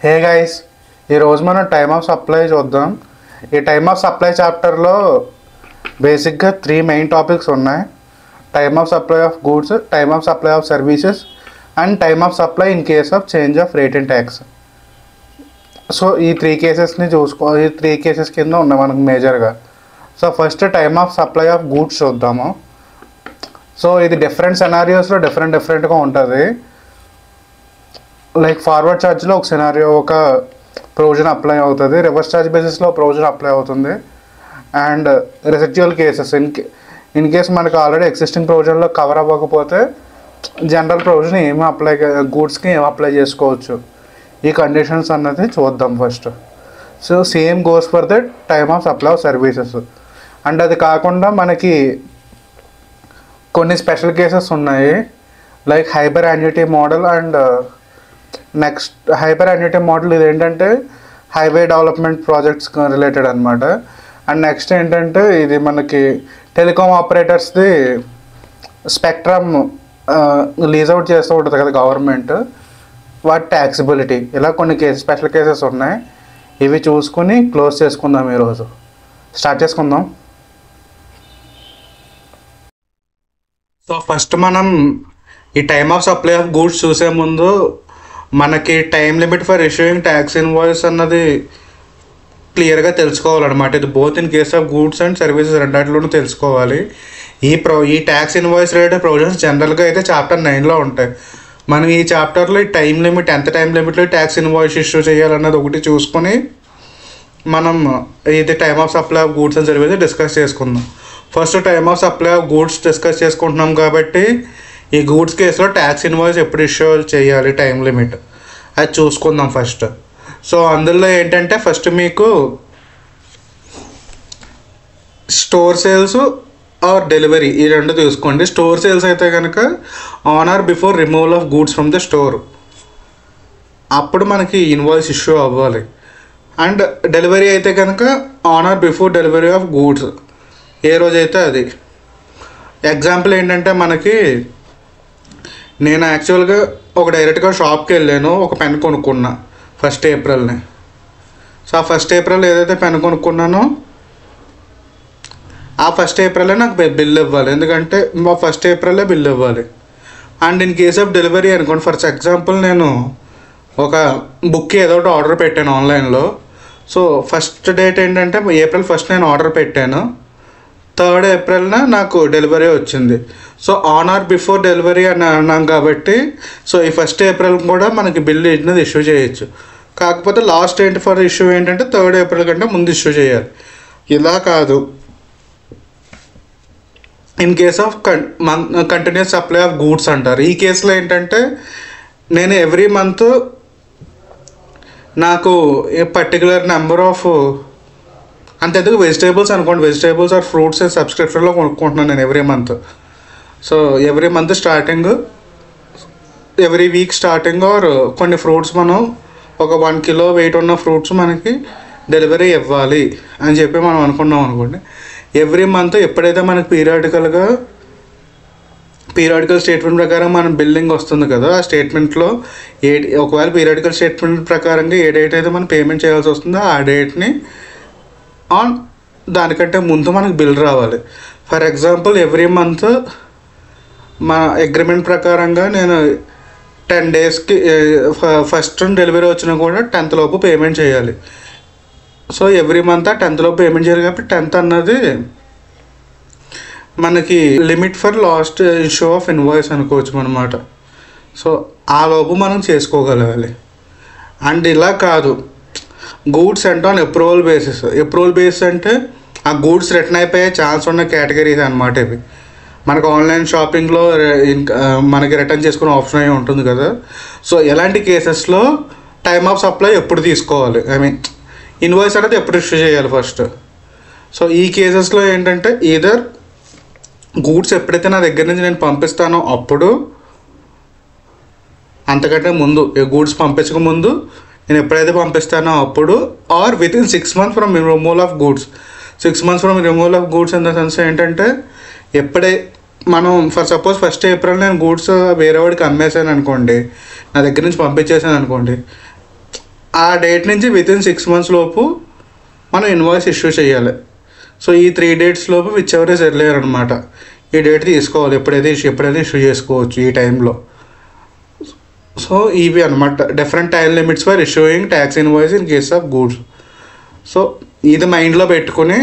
Hey guys, ఈరోజు మనం time of supply చూద్దాం. ఈ టైమ్ ఆఫ్ సప్లై చాప్టర్లో బేసిక్గా 3 మెయిన్ టాపిక్స్ ఉన్నాయి. Time of supply of goods, time of supply of services and time of supply in case of change of rate and tax. So ఈ 3 కేసెస్ని ఈ 3 cases కింద ఉన్నాయి మనకు మేజర్గా. So first time of supply of goods చూద్దాము. So ఇది different సినారియోస్లో డిఫరెంట్గా ఉంటుంది. లైక్ ఫార్వర్డ్ ఛార్జ్లో ఒక సినారియో ఒక ప్రొవిజన్ అప్లై అవుతుంది, రివర్స్ ఛార్జ్ బేసిస్లో ప్రొవిజన్ అప్లై అవుతుంది. And residual cases in case మనకు ఆల్రెడీ ఎగ్జిస్టింగ్ ప్రొవిజన్లో కవర్ అవ్వకపోతే జనరల్ ప్రొవిజన్ గూడ్స్కి ఏం అప్లై చేసుకోవచ్చు, ఈ కండిషన్స్ అన్నది చూద్దాం first. So same goes for the time of supply of services. And అది కాకుండా మనకి కొన్ని స్పెషల్ కేసెస్ ఉన్నాయి, like hyper annuity model. And next hyper annuity model ఇది ఏంటంటే హైవే డెవలప్మెంట్ ప్రాజెక్ట్స్ రిలేటెడ్ అనమాట. అండ్ నెక్స్ట్ ఏంటంటే ఇది మనకి టెలికామ్ ఆపరేటర్స్ది స్పెక్ట్రమ్ లీజ్ అవుట్ చేస్తూ ఉంటుంది కదా గవర్నమెంట్, వాటి ట్యాక్సిబిలిటీ. ఇలా కొన్ని స్పెషల్ కేసెస్ ఉన్నాయి. ఇవి చూసుకుని క్లోజ్ చేసుకుందాం. ఈరోజు స్టార్ట్ చేసుకుందాం. సో ఫస్ట్ మనం ఈ time of supply of goods చూసే ముందు మనకి time limit for issuing tax invoice అన్నది క్లియర్గా తెలుసుకోవాలన్నమాట. ఇది both in case of goods and services రెండాటిలోనూ తెలుసుకోవాలి. ఈ ట్యాక్స్ ఇన్వాయిస్ రిలేటెడ్ ప్రొవిజన్స్ జనరల్గా అయితే చాప్టర్ 9లో ఉంటాయి. మనం ఈ చాప్టర్లో ఈ టైం లిమిట్ ఎంత టైం లిమిట్లో ట్యాక్స్ ఇన్వాయిస్ ఇష్యూ చేయాలన్నది ఒకటి చూసుకొని మనం ఇది time of supply of goods and services discuss చేసుకుందాం. First time of supply of goods discuss చేసుకుంటున్నాం కాబట్టి ఈ గూడ్స్ కేసులో ట్యాక్స్ ఇన్వాయిస్ ఎప్పుడు ఇష్యూ చేయాలి, టైం లిమిట్ అది చూసుకుందాం ఫస్ట్. సో అందులో ఏంటంటే ఫస్ట్ మీకు స్టోర్ సేల్స్ ఆర్ డెలివరీ ఈ రెండు చూసుకోండి. స్టోర్ సేల్స్ అయితే కనుక on or before removal of goods from the store, అప్పుడు మనకి ఇన్వాయిస్ ఇష్యూ అవ్వాలి. అండ్ డెలివరీ అయితే కనుక on or before delivery of goods, ఏ రోజైతే అది. ఎగ్జాంపుల్ ఏంటంటే మనకి నేను యాక్చువల్గా డైరెక్ట్గా షాప్కి వెళ్ళాను, ఒక పెన్ కొనుక్కున్నా 1st ఏప్రిల్ని. సో ఆ 1st ఏప్రిల్ ఏదైతే పెన్ కొనుక్కున్నానో ఆ 1st ఏప్రిలే నాకు బిల్ ఇవ్వాలి, ఎందుకంటే 1st ఏప్రిలే బిల్ ఇవ్వాలి. And in case of delivery అనుకోండి, ఫర్ ఎగ్జాంపుల్ నేను ఒక బుక్ ఏదో ఒకటి ఆర్డర్ పెట్టాను ఆన్లైన్లో. సో ఫస్ట్ డేట్ ఏంటంటే April 1st నేను ఆర్డర్ పెట్టాను, 3rd ఏప్రిల్న నాకు డెలివరీ వచ్చింది. So on or before delivery అని అన్నాం కాబట్టి సో ఈ 1st ఏప్రిల్ కూడా మనకి బిల్ అనేది ఇష్యూ చేయొచ్చు. కాకపోతే లాస్ట్ డేట్ ఫర్ ఇష్యూ ఏంటంటే 3rd ఏప్రిల్ కంటే ముందు ఇష్యూ చేయాలి. ఇలా కాదు, in case of continuous supply of goods అంటారు. ఈ కేసులో ఏంటంటే నేను ఎవ్రీ మంత్ నాకు ఏ పర్టికులర్ నెంబర్ ఆఫ్ అంతెందుకు వెజిటేబుల్స్ అనుకోండి, వెజిటేబుల్స్ ఆర్ ఫ్రూట్స్ సబ్స్క్రిప్షన్లో కొనుక్కుంటున్నాను నేను every month. So every month starting, every week starting or కొన్ని ఫ్రూట్స్ మనం ఒక 1 కిలో వెయిట్ ఉన్న ఫ్రూట్స్ మనకి డెలివరీ ఇవ్వాలి అని చెప్పి మనం అనుకున్నాం అనుకోండి. ఎవ్రీ మంత్ ఎప్పుడైతే మనకి పీరియాడికల్ స్టేట్మెంట్ ప్రకారం మన బిల్లింగ్ వస్తుంది కదా, ఆ స్టేట్మెంట్లో ఒకవేళ పీరియాడికల్ స్టేట్మెంట్ ప్రకారంగా ఏ డేట్ అయితే మనం పేమెంట్ చేయాల్సి వస్తుందో ఆ డేట్ని దానికంటే ముందు మనకు బిల్ రావాలి. ఫర్ ఎగ్జాంపుల్ ఎవ్రీ మంత్ మా అగ్రిమెంట్ ప్రకారంగా నేను 10 డేస్కి ఫస్ట్ డెలివరీ వచ్చినా కూడా 10th లోపు పేమెంట్ చేయాలి. సో ఎవ్రీ మంత్ 10th లోపు పేమెంట్ చేయాలి కాబట్టి 10th అన్నది మనకి limit for last issue of invoice అనుకోవచ్చు అనమాట. సో ఆ లోపు మనం చేసుకోగలగాలి. అండ్ ఇలా కాదు, గూడ్స్ అంటే on approval basis. Approval basis అంటే ఆ గూడ్స్ రిటర్న్ అయిపోయే ఛాన్స్ ఉన్న కేటగిరీస్ అనమాట ఇవి. మనకు ఆన్లైన్ షాపింగ్లో మనకి రిటర్న్ చేసుకునే ఆప్షన్ అయి ఉంటుంది కదా. సో ఎలాంటి కేసెస్లో టైమ్ ఆఫ్ సప్లై ఎప్పుడు తీసుకోవాలి, ఇన్వాయిస్ అనేది ఎప్పుడు ఇష్యూ చేయాలి ఫస్ట్. సో ఈ కేసెస్లో ఏంటంటే ఈదర్ గూడ్స్ ఎప్పుడైతే నా దగ్గర నుంచి నేను పంపిస్తానో అప్పుడు, అంతకంటే ముందు గూడ్స్ పంపించక ముందు నేను ఎప్పుడైతే పంపిస్తానో అప్పుడు, or within 6 months from removal of goods. 6 months from removal of goods in the sense ఏంటంటే మనం ఫర్ సపోజ్ 1st ఏప్రిల్ నేను గూడ్స్ వేరే వాడికి అమ్మేసాను అనుకోండి, నా దగ్గర నుంచి పంపించేసాను అనుకోండి, ఆ డేట్ నుంచి వితిన్ 6 months లోపు మనం ఇన్వాయిస్ ఇష్యూ చేయాలి. సో ఈ 3 dates లోపు విచ్ ఎవర్ ఇస్ ఎర్లియర్ అనమాట. ఈ డేట్ తీసుకోవాలి, ఎప్పుడైతే ఇష్యూ చేసుకోవచ్చు ఈ టైంలో. సో ఇవి అనమాట different time limits for issuing tax invoice in case of goods. So ఇది మైండ్లో పెట్టుకుని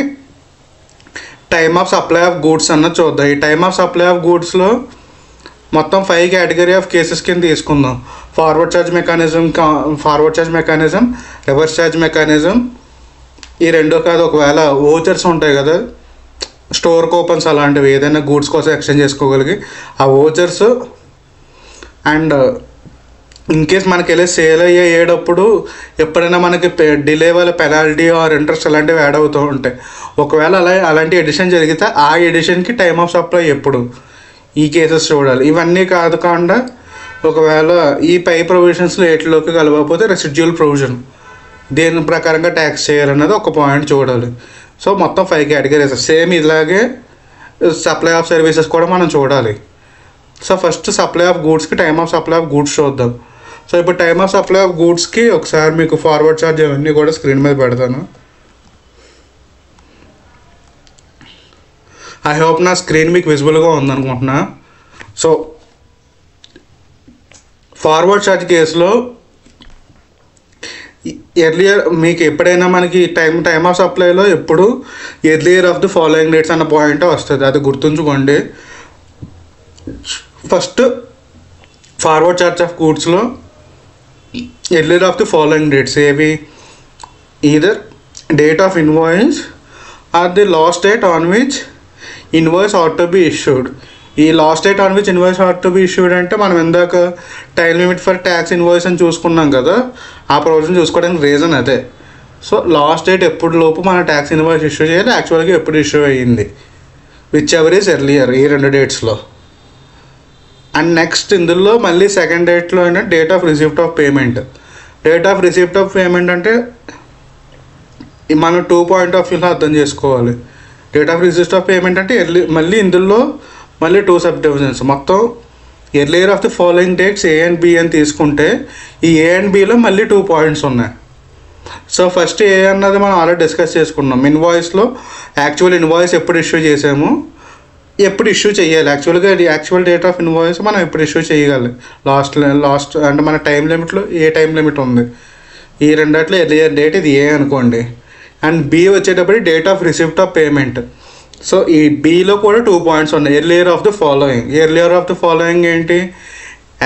time of supply of goods అన్నది చూద్దాం. ఈ టైమ్ ఆఫ్ సప్లై ఆఫ్ గూడ్స్లో మొత్తం 5 category ఆఫ్ కేసెస్ కింద తీసుకుందాం. Forward charge mechanism, reverse charge mechanism. ఈ రెండో కాదు, ఒకవేళ ఓచర్స్ ఉంటాయి కదా, స్టోర్ కూపన్స్ అలాంటివి ఏదైనా గూడ్స్ కోసం ఎక్స్చేంజ్ చేసుకోగలిగి ఆ ఓచర్స్. అండ్ ఇన్ కేస్ మనకి వెళ్ళి సేల్ అయ్యేటప్పుడు ఎప్పుడైనా మనకి డిలే వల్ల పెనాల్టీ ఆర్ ఇంట్రెస్ట్ అలాంటివి యాడ్ అవుతూ ఉంటాయి. ఒకవేళ అలాంటి ఎడిషన్ జరిగితే ఆ ఎడిషన్కి టైమ్ ఆఫ్ సప్లై ఎప్పుడు, ఈ కేసెస్ చూడాలి. ఇవన్నీ కాకుండా ఒకవేళ ఈ పై ప్రొవిజన్స్లో ఏటిలోకి కలవకపోతే రెసిడ్యూల్ ప్రొవిజన్ దేని ప్రకారంగా ట్యాక్స్ చేయాలన్నది ఒక పాయింట్ చూడాలి. సో మొత్తం 5 categories. సేమ్ ఇలాగే సప్లై ఆఫ్ సర్వీసెస్ కూడా మనం చూడాలి. సో ఫస్ట్ సప్లై ఆఫ్ గూడ్స్కి time of supply of goods చూద్దాం. సో ఇప్పుడు టైమ్ ఆఫ్ సప్లై ఆఫ్ గూడ్స్కి ఒకసారి మీకు ఫార్వర్డ్ ఛార్జ్ అవన్నీ కూడా స్క్రీన్ మీద పెడతాను. ఐ హోప్ నా స్క్రీన్ మీకు విజిబుల్గా ఉందనుకుంటున్నా. సో ఫార్వర్డ్ ఛార్జ్ కేసులో ఎర్లియర్ మీకు ఎప్పుడైనా మనకి టైమ్ ఆఫ్ సప్లైలో ఎప్పుడు earlier of the following dates అన్న పాయింట్ వస్తుంది, అది గుర్తుంచుకోండి. ఫస్ట్ ఫార్వర్డ్ ఛార్జ్ ఆఫ్ గూడ్స్లో earlier of the following dates ఏవి, either date of invoice or the last date on which invoice ought to be issued. ఈ last date on which invoice ought to be issued అంటే మనం ఇందాక time limit for tax invoice అని చూసుకున్నాం కదా, ఆ provision చూసుకోవడానికి రీజన్ అదే. సో లాస్ట్ డేట్ ఎప్పుడు లోపు మన ట్యాక్స్ ఇన్వాయిస్ ఇష్యూ చేయాలి, యాక్చువల్గా ఎప్పుడు ఇష్యూ అయ్యింది, విచ్ ఎవర్ ఈస్ ఎర్లియర్, ఈ 2 డేట్స్లో. అండ్ నెక్స్ట్ ఇందులో మళ్ళీ సెకండ్ డేట్లో అయినా date of receipt of payment. Date of receipt of payment అంటే మనం 2 పాయింట్ ఆఫ్ వ్యూలో అర్థం చేసుకోవాలి. Date of receipt of payment అంటే మళ్ళీ ఇందులో 2 సబ్ డివిజన్స్. మొత్తం earlier of the following dates A and B అని తీసుకుంటే ఈ ఏ అండ్ బిలో మళ్ళీ 2 పాయింట్స్ ఉన్నాయి. సో ఫస్ట్ ఏ అన్నది మనం ఆల్రెడీ డిస్కస్ చేసుకున్నాం. ఇన్వాయిస్లో యాక్చువల్ ఇన్వాయిస్ ఎప్పుడు ఇష్యూ చేసాము, ఎప్పుడు ఇష్యూ చేయాలి, యాక్చువల్ డేట్ ఆఫ్ ఇన్వాయిస్ మనం ఎప్పుడు ఇష్యూ చేయగలి, లాస్ట్ అంటే మన టైం లిమిట్లో ఏ టైం లిమిట్ ఉంది, ఈ రెండిట్లో ఎర్లియర్ డేట్ ఇది ఏ అనుకోండి. అండ్ బి వచ్చేటప్పుడు date of receipt of payment. So ఈ బిలో కూడా 2 పాయింట్స్ ఉన్నాయి. ఎర్లియర్ ఆఫ్ ది ఫాలోయింగ్ ఏంటి,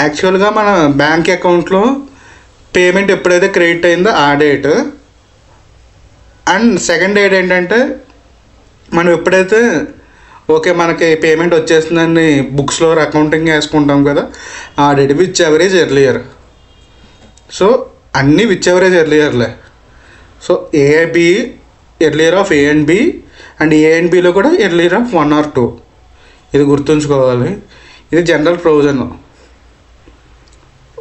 యాక్చువల్గా మన బ్యాంక్ అకౌంట్లో పేమెంట్ ఎప్పుడైతే క్రెడిట్ అయిందో ఆ డేట్. అండ్ సెకండ్ డేట్ ఏంటంటే మనం ఎప్పుడైతే ఓకే మనకి పేమెంట్ వచ్చేస్తుందని బుక్స్లో అకౌంటింగ్ వేసుకుంటాం కదా, ఆ date which ever is earlier. So అన్నీ విచ్ ఎవరేజ్ ఎర్లియర్లే. So A B earlier of A and B, and A and బిలో కూడా ఎర్లియర్ ఆఫ్ 1 or 2. ఇది గుర్తుంచుకోవాలి. ఇది జనరల్ ప్రొవిజన్.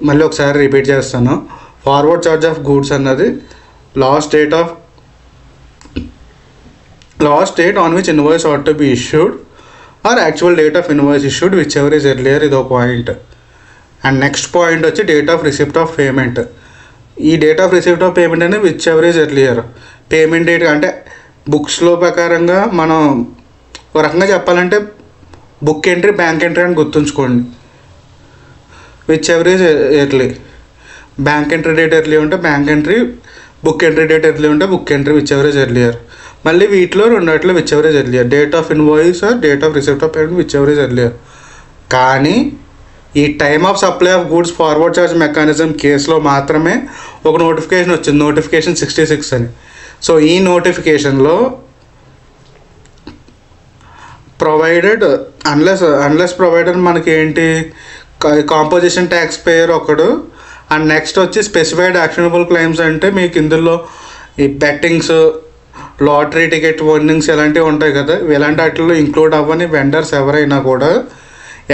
మళ్ళీ ఒకసారి రిపీట్ చేస్తాను. ఫార్వర్డ్ ఛార్జ్ ఆఫ్ గూడ్స్ అన్నది last date on which invoice ought to be issued or actual date of invoice issued which ever is earlier, ఇదో పాయింట్. అండ్ నెక్స్ట్ పాయింట్ వచ్చి date of receipt of payment. ఈ date of receipt of payment అనేది which ever is earlier. Payment date అంటే బుక్స్లో ప్రకారంగా మనం ఒక రకంగా చెప్పాలంటే బుక్ ఎంట్రీ బ్యాంక్ ఎంట్రీ అని గుర్తుంచుకోండి. Which ever is early, bank entry date early ఉంటే bank entry, book entry date early ఉంటే book entry which ever is earlier. మళ్ళీ వీటిలో రెండిట్లో which ever is earlier, date of invoice or date of receipt of payment which ever is earlier. కానీ ఈ time of supply of goods forward charge mechanism కేసులో మాత్రమే ఒక notification వచ్చింది, notification 66 అని. సో ఈ నోటిఫికేషన్లో ప్రొవైడెడ్ అన్లెస్ ప్రొవైడెడ్ మనకి ఏంటి, కాంపోజిషన్ ట్యాక్స్ పేయర్ ఒకడు. అండ్ నెక్స్ట్ వచ్చి స్పెసిఫైడ్ యాక్షనబుల్ క్లెయిమ్స్ అంటే మీకు ఇందులో ఈ బెట్టింగ్స్, లాటరీ టికెట్ విన్నింగ్స్ ఇలాంటివి ఉంటాయి కదా, ఇలాంటి వాటిల్లో ఇంక్లూడ్ అవ్వని వెండర్స్ ఎవరైనా కూడా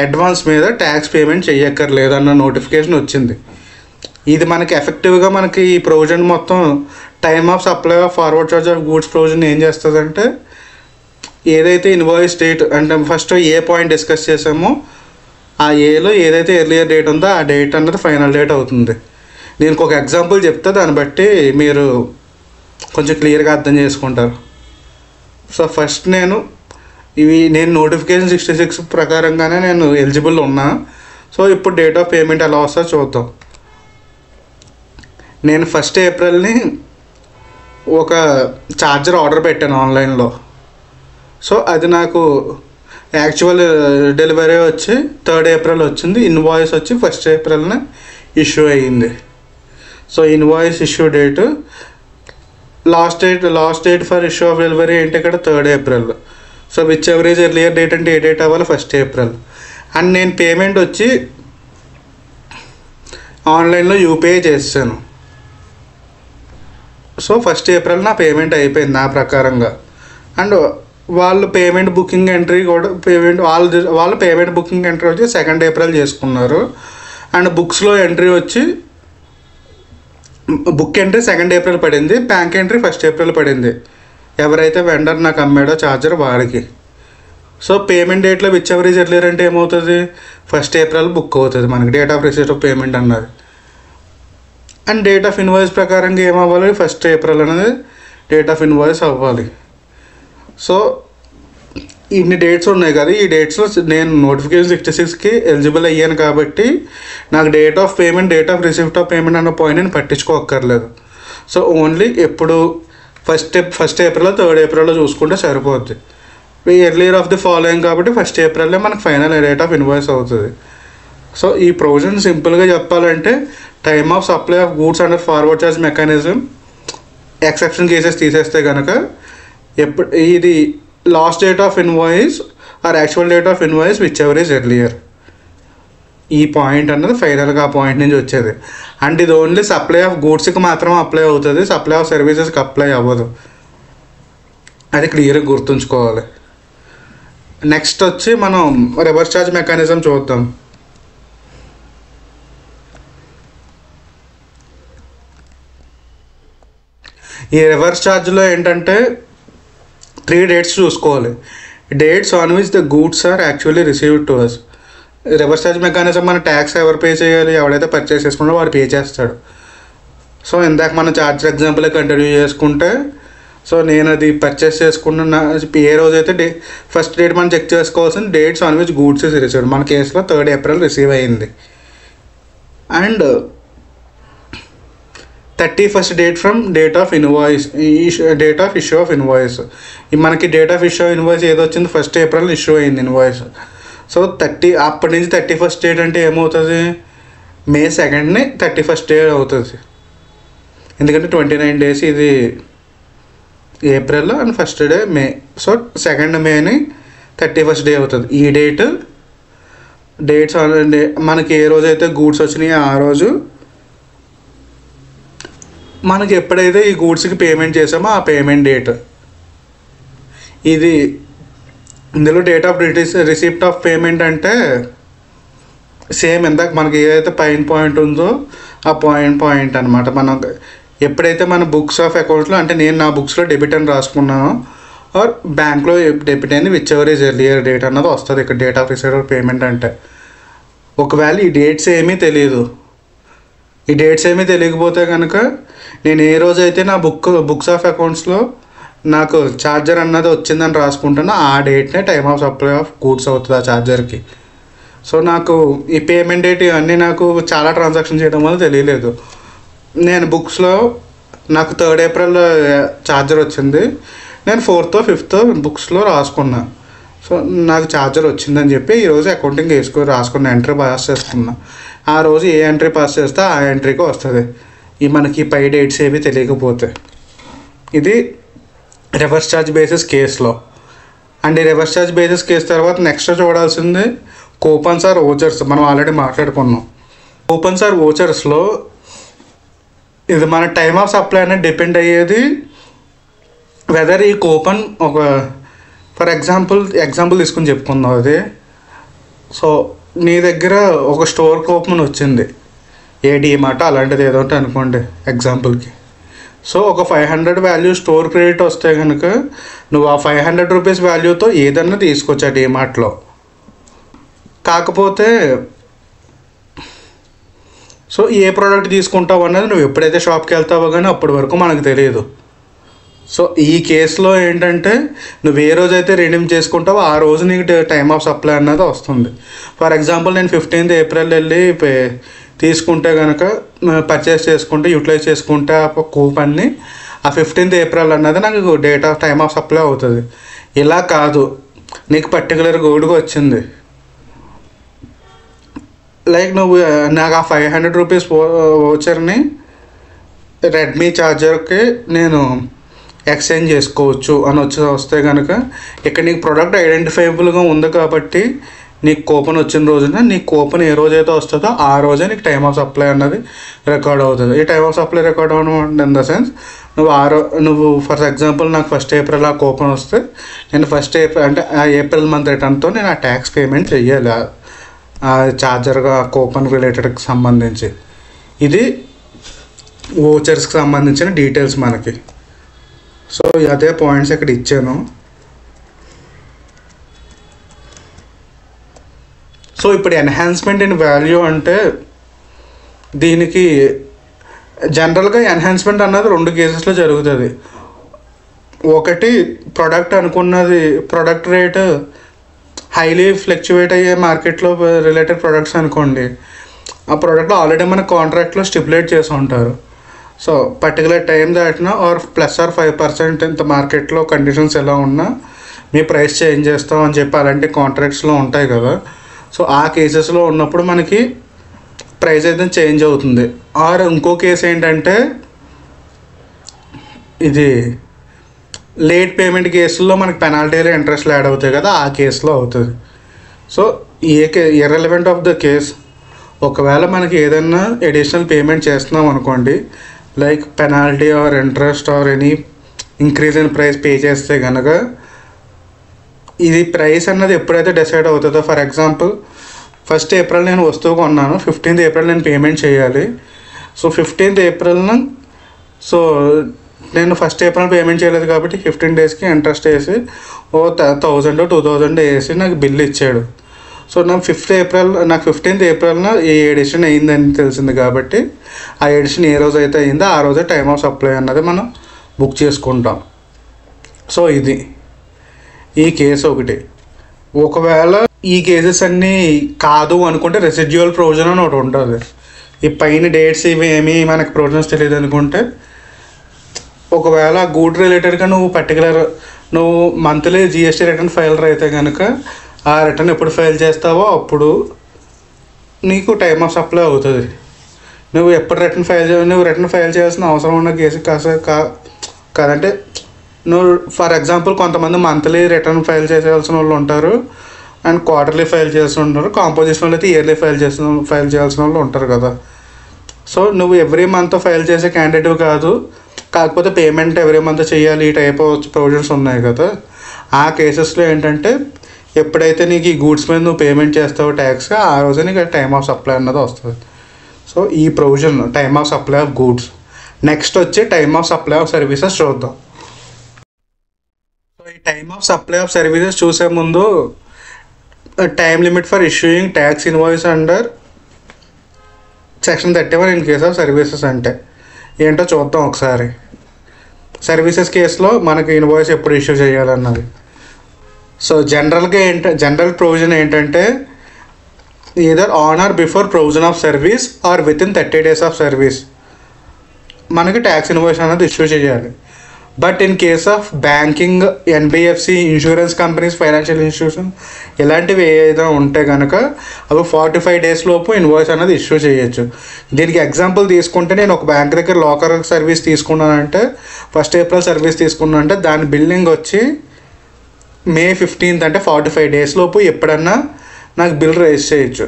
అడ్వాన్స్ మీద ట్యాక్స్ పేమెంట్ చేయక్కర్లేదు అన్న నోటిఫికేషన్ వచ్చింది. ఇది మనకి ఎఫెక్టివ్గా మనకి ఈ ప్రొవిజన్ మొత్తం time of supply of forward charge of goods provision ఏం చేస్తుందంటే ఏదైతే ఇన్వాయిస్ డేట్ అంటే ఫస్ట్ ఏ పాయింట్ డిస్కస్ చేసామో ఆ ఏలో ఏదైతే ఎర్లియర్ డేట్ ఉందో ఆ డేట్ అన్నది ఫైనల్ డేట్ అవుతుంది. దీనికి ఒక ఎగ్జాంపుల్ చెప్తే దాన్ని బట్టి మీరు కొంచెం క్లియర్గా అర్థం చేసుకుంటారు. సో ఫస్ట్ నేను నోటిఫికేషన్ 66 ప్రకారంగానే నేను ఎలిజిబుల్ ఉన్నా. సో ఇప్పుడు డేట్ ఆఫ్ పేమెంట్ ఎలా వస్తుందో చూద్దాం. నేను 1 ఏప్రిల్ని ఒక ఛార్జర్ ఆర్డర్ పెట్టాను ఆన్లైన్లో. సో అది నాకు యాక్చువల్ డెలివరీ వచ్చి 3rd ఏప్రిల్ వచ్చింది. ఇన్వాయిస్ వచ్చి 1 ఏప్రిల్ని ఇష్యూ అయ్యింది. So invoice issue date last date for issue of delivery ఏంటి ఇక్కడ 3rd April. So which ever is earlier date అంటే ఏ డేట్ అవ్వాలి 1 ఏప్రిల్. అండ్ నేను పేమెంట్ వచ్చి ఆన్లైన్లో యూపీఐ చేసాను. సో 1 ఏప్రిల్ నా పేమెంట్ అయిపోయింది నా ప్రకారంగా. అండ్ వాళ్ళు పేమెంట్ బుకింగ్ ఎంట్రీ కూడా వాళ్ళు పేమెంట్ బుకింగ్ ఎంట్రీ వచ్చి 2nd ఏప్రిల్ చేసుకున్నారు. అండ్ బుక్స్లో ఎంట్రీ వచ్చి బుక్ ఎంట్రీ 2nd ఏప్రిల్ పడింది, బ్యాంక్ ఎంట్రీ 1 ఏప్రిల్ పడింది. ఎవరైతే వెండర్ నాకు అమ్మాడో ఛార్జర్ వాడికి. సో పేమెంట్ డేట్లో విచ్ ఎవర్ ఈజ్ ఎర్లియర్ అంటే ఏమవుతుంది 1 ఏప్రిల్ బుక్ అవుతుంది మనకి date of receipt of payment అన్నది. అండ్ డేట్ ఆఫ్ ఇన్వాయిస్ ప్రకారంగా ఏమవ్వాలి 1 ఏప్రిల్ అనేది డేట్ ఆఫ్ ఇన్వాయిస్ అవ్వాలి. సో ఇన్ని డేట్స్ ఉన్నాయి కదా, ఈ డేట్స్లో నేను నోటిఫికేషన్ 66కి ఎలిజిబుల్ అయ్యాను కాబట్టి నాకు date of payment date of receipt of payment అన్న పాయింట్ నేను పట్టించుకోక్కర్లేదు. సో ఓన్లీ ఎప్పుడు 1 ఏప్రిల్ 3rd ఏప్రిల్లో చూసుకుంటే సరిపోద్ది. ఎర్లియర్ ఆఫ్ ది ఫాలోయింగ్ కాబట్టి 1 ఏప్రిల్లో మనకు ఫైనల్ డేట్ ఆఫ్ ఇన్వాయిస్ అవుతుంది. సో ఈ ప్రొవిజన్ సింపుల్గా చెప్పాలంటే time of supply of goods under forward charge mechanism exception cases తీసేస్తే కనుక ఇది last date of invoice or actual date of invoice which ever is earlier. ఈ పాయింట్ అన్నది ఫైనల్గా ఆ పాయింట్ నుంచి వచ్చేది. అండ్ ఇది ఓన్లీ సప్లై ఆఫ్ గూడ్స్కి మాత్రం అప్లై అవుతుంది, సప్లై ఆఫ్ సర్వీసెస్కి అప్లై అవ్వదు. అది క్లియర్గా గుర్తుంచుకోవాలి. నెక్స్ట్ వచ్చి మనం రివర్స్ ఛార్జ్ మెకానిజం చూద్దాం. ఈ రివర్స్ ఛార్జ్లో ఏంటంటే 3 డేట్స్ చూసుకోవాలి. Dates on which the goods are actually received to us. Reverse charge mechanism మన ట్యాక్స్ ఎవరు పే చేయాలి, ఎవడైతే పర్చేస్ చేసుకుంటాడో వాడు పే చేస్తాడు. సో ఇందాక మన ఛార్జర్ ఎగ్జాంపుల్ కంటిన్యూ చేసుకుంటే, సో నేను అది పర్చేస్ చేసుకున్న ఏ రోజైతే ఫస్ట్ డేట్ మనం చెక్ చేసుకోవాల్సిన dates on which goods is received. మన కేసులో 3rd ఏప్రిల్ రిసీవ్ అయ్యింది. And 31st date from date of invoice, date of issue of invoice. మనకి డేట్ ఆఫ్ ఇష్యూ ఇన్వాయిస్ ఏదో వచ్చింది 1 ఏప్రిల్ ఇష్యూ అయింది ఇన్వాయిస్. సో అప్పటి నుంచి 31st డేట్ అంటే ఏమవుతుంది May 2nd 31st డే అవుతుంది. ఎందుకంటే 29 డేస్ ఇది April and 1st day May. So 2nd May 31st day అవుతుంది. ఈ డేట్స్ మనకి ఏ రోజైతే గూడ్స్ వచ్చినాయో ఆ రోజు మనకి ఎప్పుడైతే ఈ గూడ్స్కి పేమెంట్ చేసామో ఆ పేమెంట్ డేట్ ఇది. ఇందులో date of receipt of payment అంటే సేమ్ ఇందాక మనకి ఏదైతే పైన పాయింట్ ఉందో ఆ పాయింట్ అనమాట. మనం ఎప్పుడైతే మన బుక్స్ ఆఫ్ అకౌంట్స్లో అంటే నేను నా బుక్స్లో డెబిట్ అని రాసుకున్నానో ఆర్ బ్యాంక్లో డెబిట్ అయింది which ever is earlier date అన్నది వస్తుంది ఇక్కడ date of receipt of payment అంటే. ఒకవేళ ఈ డేట్స్ ఏమీ తెలియకపోతే కనుక నేను ఏ రోజైతే నా బుక్స్ ఆఫ్ అకౌంట్స్లో నాకు ఛార్జర్ అన్నది వచ్చిందని రాసుకుంటానో ఆ డేట్నే time of supply of goods అవుతుంది ఆ ఛార్జర్కి. సో నాకు ఈ పేమెంట్ డేట్ ఇవన్నీ నాకు చాలా ట్రాన్సాక్షన్ చేయడం వల్ల తెలియలేదు. నేను బుక్స్లో నాకు 3rd ఏప్రిల్ ఛార్జర్ వచ్చింది, నేను 4th 5th బుక్స్లో రాసుకున్నా. సో నాకు ఛార్జర్ వచ్చిందని చెప్పి ఈరోజు అకౌంటింగ్ రాసుకున్న ఎంట్రీ పాస్ చేసుకున్నా. ఆ రోజు ఏ ఎంట్రీ పాస్ చేస్తే ఆ ఎంట్రీకి వస్తుంది ఈ మనకి పై డేట్స్ ఏవి తెలియకపోతే. ఇది రివర్స్ ఛార్జ్ బేసిస్ కేసులో. అండ్ ఈ రివర్స్ ఛార్జ్ బేసిస్ కేసు తర్వాత నెక్స్ట్ చూడాల్సింది కూపన్స్ ఆర్ ఓచర్స్. మనం ఆల్రెడీ మాట్లాడుకున్నాం. కూపన్స్ ఆర్ ఓచర్స్లో ఇది మన టైమ్ ఆఫ్ సప్లై అనేది డిపెండ్ అయ్యేది వెదర్ ఈ కూపన్ ఒక ఫర్ ఎగ్జాంపుల్ తీసుకుని చెప్పుకుందాం. అది సో నీ దగ్గర ఒక స్టోర్ కూపన్ వచ్చింది, ఏ డీమార్ట్ అలాంటిది ఏదో ఒకటి అనుకోండి ఎగ్జాంపుల్కి. సో ఒక 500 వాల్యూ స్టోర్ క్రెడిట్ వస్తే కనుక నువ్వు ఆ 500 రూపీస్ వాల్యూతో ఏదన్నా తీసుకోవచ్చు ఆ డీమార్ట్లో. కాకపోతే సో ఏ ప్రోడక్ట్ తీసుకుంటావు అన్నది నువ్వు ఎప్పుడైతే షాప్కి వెళ్తావో కానీ అప్పటి వరకు మనకు తెలియదు. సో ఈ కేసులో ఏంటంటే నువ్వు ఏ రోజైతే రెడీమ్ చేసుకుంటావో ఆ రోజు నీకు టైమ్ ఆఫ్ సప్లై అన్నది వస్తుంది. ఫర్ ఎగ్జాంపుల్ నేను 15th ఏప్రిల్ వెళ్ళి తీసుకుంటే కనుక పర్చేస్ చేసుకుంటే యూటిలైజ్ చేసుకుంటే ఆ కూపన్ని ఆ 15th ఏప్రిల్ అన్నది నాకు date of time of supply అవుతుంది. ఇలా కాదు, నీకు పర్టికులర్ గోల్డ్గా వచ్చింది, లైక్ నువ్వు నాకు ఆ 500 రూపీస్ వోచర్ని రెడ్మీ ఛార్జర్కి నేను ఎక్స్చేంజ్ చేసుకోవచ్చు అని వస్తే కనుక ఇక్కడ నీకు ప్రోడక్ట్ ఐడెంటిఫైబుల్గా ఉంది కాబట్టి నీకు కూపన్ వచ్చిన రోజున నీకు కూపన్ ఏ రోజైతే వస్తుందో ఆ రోజే నీకు టైమ్ ఆఫ్ సప్లై అన్నది రికార్డ్ అవుతుంది. ఈ టైమ్ ఆఫ్ సప్లై రికార్డ్ అవ్వడం ఇన్ ద సెన్స్ నువ్వు ఫర్ ఎగ్జాంపుల్ నాకు 1st ఏప్రిల్ ఆ కూపన్ వస్తే నేను 1st ఏప్రిల్ అంటే ఆ ఏప్రిల్ మంత్ రిటర్న్తో నేను ఆ ట్యాక్స్ పేమెంట్ చెయ్యాలి ఆ ఛార్జర్గా కూపన్ రిలేటెడ్కి సంబంధించి. ఇది వోచర్స్కి సంబంధించిన డీటెయిల్స్ మనకి. సో అదే పాయింట్స్ ఇక్కడ ఇచ్చాను. సో ఇప్పుడు ఎన్హాన్స్మెంట్ ఇన్ వాల్యూ అంటే దీనికి జనరల్గా ఎన్హాన్స్మెంట్ అన్నది 2 కేసెస్లో జరుగుతుంది. ఒకటి ప్రోడక్ట్ అనుకున్నది ప్రోడక్ట్ రేట్ హైలీ ఫ్లక్చువేట్ అయ్యే మార్కెట్లో రిలేటెడ్ ప్రొడక్ట్స్ అనుకోండి, ఆ ప్రోడక్ట్లో ఆల్రెడీ మన కాంట్రాక్ట్లో స్టిపులేట్ చేసి ఉంటారు. సో పర్టికులర్ టైం దాటినా ఆర్ +5% ఇంత మార్కెట్లో కండిషన్స్ ఎలా ఉన్నా మీ ప్రైస్ చేంజ్ చేస్తాం అని చెప్పి అలాంటి కాంట్రాక్ట్స్లో ఉంటాయి కదా. సో ఆ కేసెస్లో ఉన్నప్పుడు మనకి ప్రైస్ అయితే చేంజ్ అవుతుంది. ఆర్ ఇంకో కేసు ఏంటంటే ఇది లేట్ పేమెంట్ కేసుల్లో మనకి పెనాల్టీలు ఇంట్రెస్ట్లు యాడ్ అవుతాయి కదా, ఆ కేసులో అవుతుంది. So irrelevant of the case, ఒకవేళ మనకి ఏదైనా అడిషనల్ పేమెంట్ చేస్తున్నాం అనుకోండి, like penalty or interest or any increase in price pay చేస్తే కనుక ఇది ప్రైస్ అన్నది ఎప్పుడైతే డిసైడ్ అవుతుందో, ఫర్ ఎగ్జాంపుల్ 1st ఏప్రిల్ నేను వస్తువు కొన్నాను, 15th ఏప్రిల్ నేను పేమెంట్ చేయాలి. సో 15th ఏప్రిల్న సో నేను 1st ఏప్రిల్ పేమెంట్ చేయలేదు కాబట్టి 15 డేస్కి ఇంట్రెస్ట్ వేసి 1000 2000 వేసి నాకు బిల్ ఇచ్చాడు. సో నాకు 15th ఏప్రిల్న ఈ ఎడిషన్ అయిందని తెలిసింది కాబట్టి ఆ ఎడిషన్ ఏ రోజు అయితే అయిందో ఆ రోజే టైమ్ ఆఫ్ సప్లై అన్నది మనం బుక్ చేసుకుంటాం. సో ఇది ఈ కేసు ఒకటి. ఒకవేళ ఈ కేసెస్ అన్నీ కాదు అనుకుంటే రెసిడ్యువల్ ప్రొవిజన్ అని ఒకటి ఉంటుంది. ఈ పైన డేట్స్ ఇవి ఏమి మనకు ప్రొవిజన్స్ తెలియదు అనుకుంటే, ఒకవేళ గూడ్ రిలేటెడ్గా నువ్వు మంత్లీ జిఎస్టీ రిటర్న్ ఫైలర్ అయితే కనుక ఆ రిటర్న్ ఎప్పుడు ఫైల్ చేస్తావో అప్పుడు నీకు టైమ్ ఆఫ్ సప్లై అవుతుంది. నువ్వు ఎప్పుడు రిటర్న్ ఫైల్ చేయాల్సిన అవసరం ఉన్న కేసు కాదంటే నువ్వు ఫర్ ఎగ్జాంపుల్ కొంతమంది మంత్లీ రిటర్న్ ఫైల్ చేయాల్సిన వాళ్ళు ఉంటారు అండ్ క్వార్టర్లీ ఫైల్ చేస్తూ ఉంటారు. కాంపోజిషన్ వాళ్ళు అయితే ఇయర్లీ ఫైల్ చేయాల్సిన వాళ్ళు ఉంటారు కదా. సో నువ్వు ఎవ్రీ మంత్ ఫైల్ చేసే క్యాండిడేట్ కాదు, కాకపోతే పేమెంట్ ఎవ్రీ మంత్ చేయాలి ఈ టైప్ ఆఫ్ ప్రొవిజన్స్ ఉన్నాయి కదా. ఆ కేసెస్లో ఏంటంటే ఎప్పుడైతే నీకు ఈ గూడ్స్ మీద నువ్వు పేమెంట్ చేస్తావో ట్యాక్స్, ఆ రోజే నీకు టైమ్ ఆఫ్ సప్లై అన్నది వస్తుంది. సో ఈ provision time of supply of goods. Next వచ్చి time of supply of services చూద్దాం. సో ఈ time of supply of services చూసే ముందు time limit for issuing tax invoice under section 31 in case of services అంటే ఏంటో చూద్దాం ఒకసారి. సర్వీసెస్ కేసులో మనకి ఇన్వాయిస్ ఎప్పుడు ఇష్యూ చేయాలన్నది. సో జనరల్ ప్రొవిజన్ ఏంటంటే either on or before provision of service or within 30 days of service మనకి ట్యాక్స్ ఇన్వాయిస్ అనేది ఇష్యూ చేయాలి. But in case of banking, NBFC, insurance companies, financial institution ఇలాంటివి ఏదైనా ఉంటే కనుక అవి 45 days లోపు ఇన్వాయిస్ అనేది ఇష్యూ చేయొచ్చు. దీనికి ఎగ్జాంపుల్ తీసుకుంటే నేను ఒక బ్యాంక్ దగ్గర లాకర్ సర్వీస్ తీసుకున్నానంటే 1st ఏప్రిల్ సర్వీస్ తీసుకున్నానంటే దాని బిల్లింగ్ వచ్చి May 15th అంటే 45 days లోపు ఎప్పుడన్నా నాకు బిల్ రైజ్ చేయొచ్చు.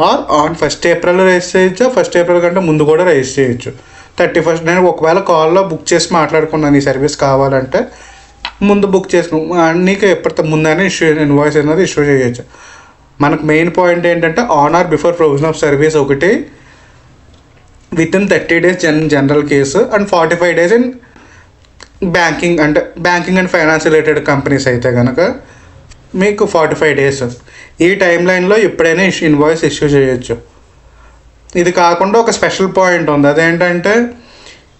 Or on 1st April raise చేయొచ్చు, 1st ఏప్రిల్ కంటే ముందు కూడా రైజ్ చేయొచ్చు. 31st నేను ఒకవేళ కాల్లో బుక్ చేసి మాట్లాడుకున్నాను ఈ సర్వీస్ కావాలంటే ముందు బుక్ చేసుకున్నాను, నీకు ఎప్పటి ముందైనా ఇన్వాయిస్ అనేది ఇష్యూ చేయొచ్చు. మనకు మెయిన్ పాయింట్ ఏంటంటే on or before provision of service ఒకటి, within 30 days general case, and 45 days in banking and finance related companies అయితే కనుక మీకు 45 days. ఈ టైం లైన్లో ఎప్పుడైనా ఇన్వాయిస్ ఇష్యూ చేయొచ్చు. ఇది కాకుండా ఒక స్పెషల్ పాయింట్ ఉంది. అదేంటంటే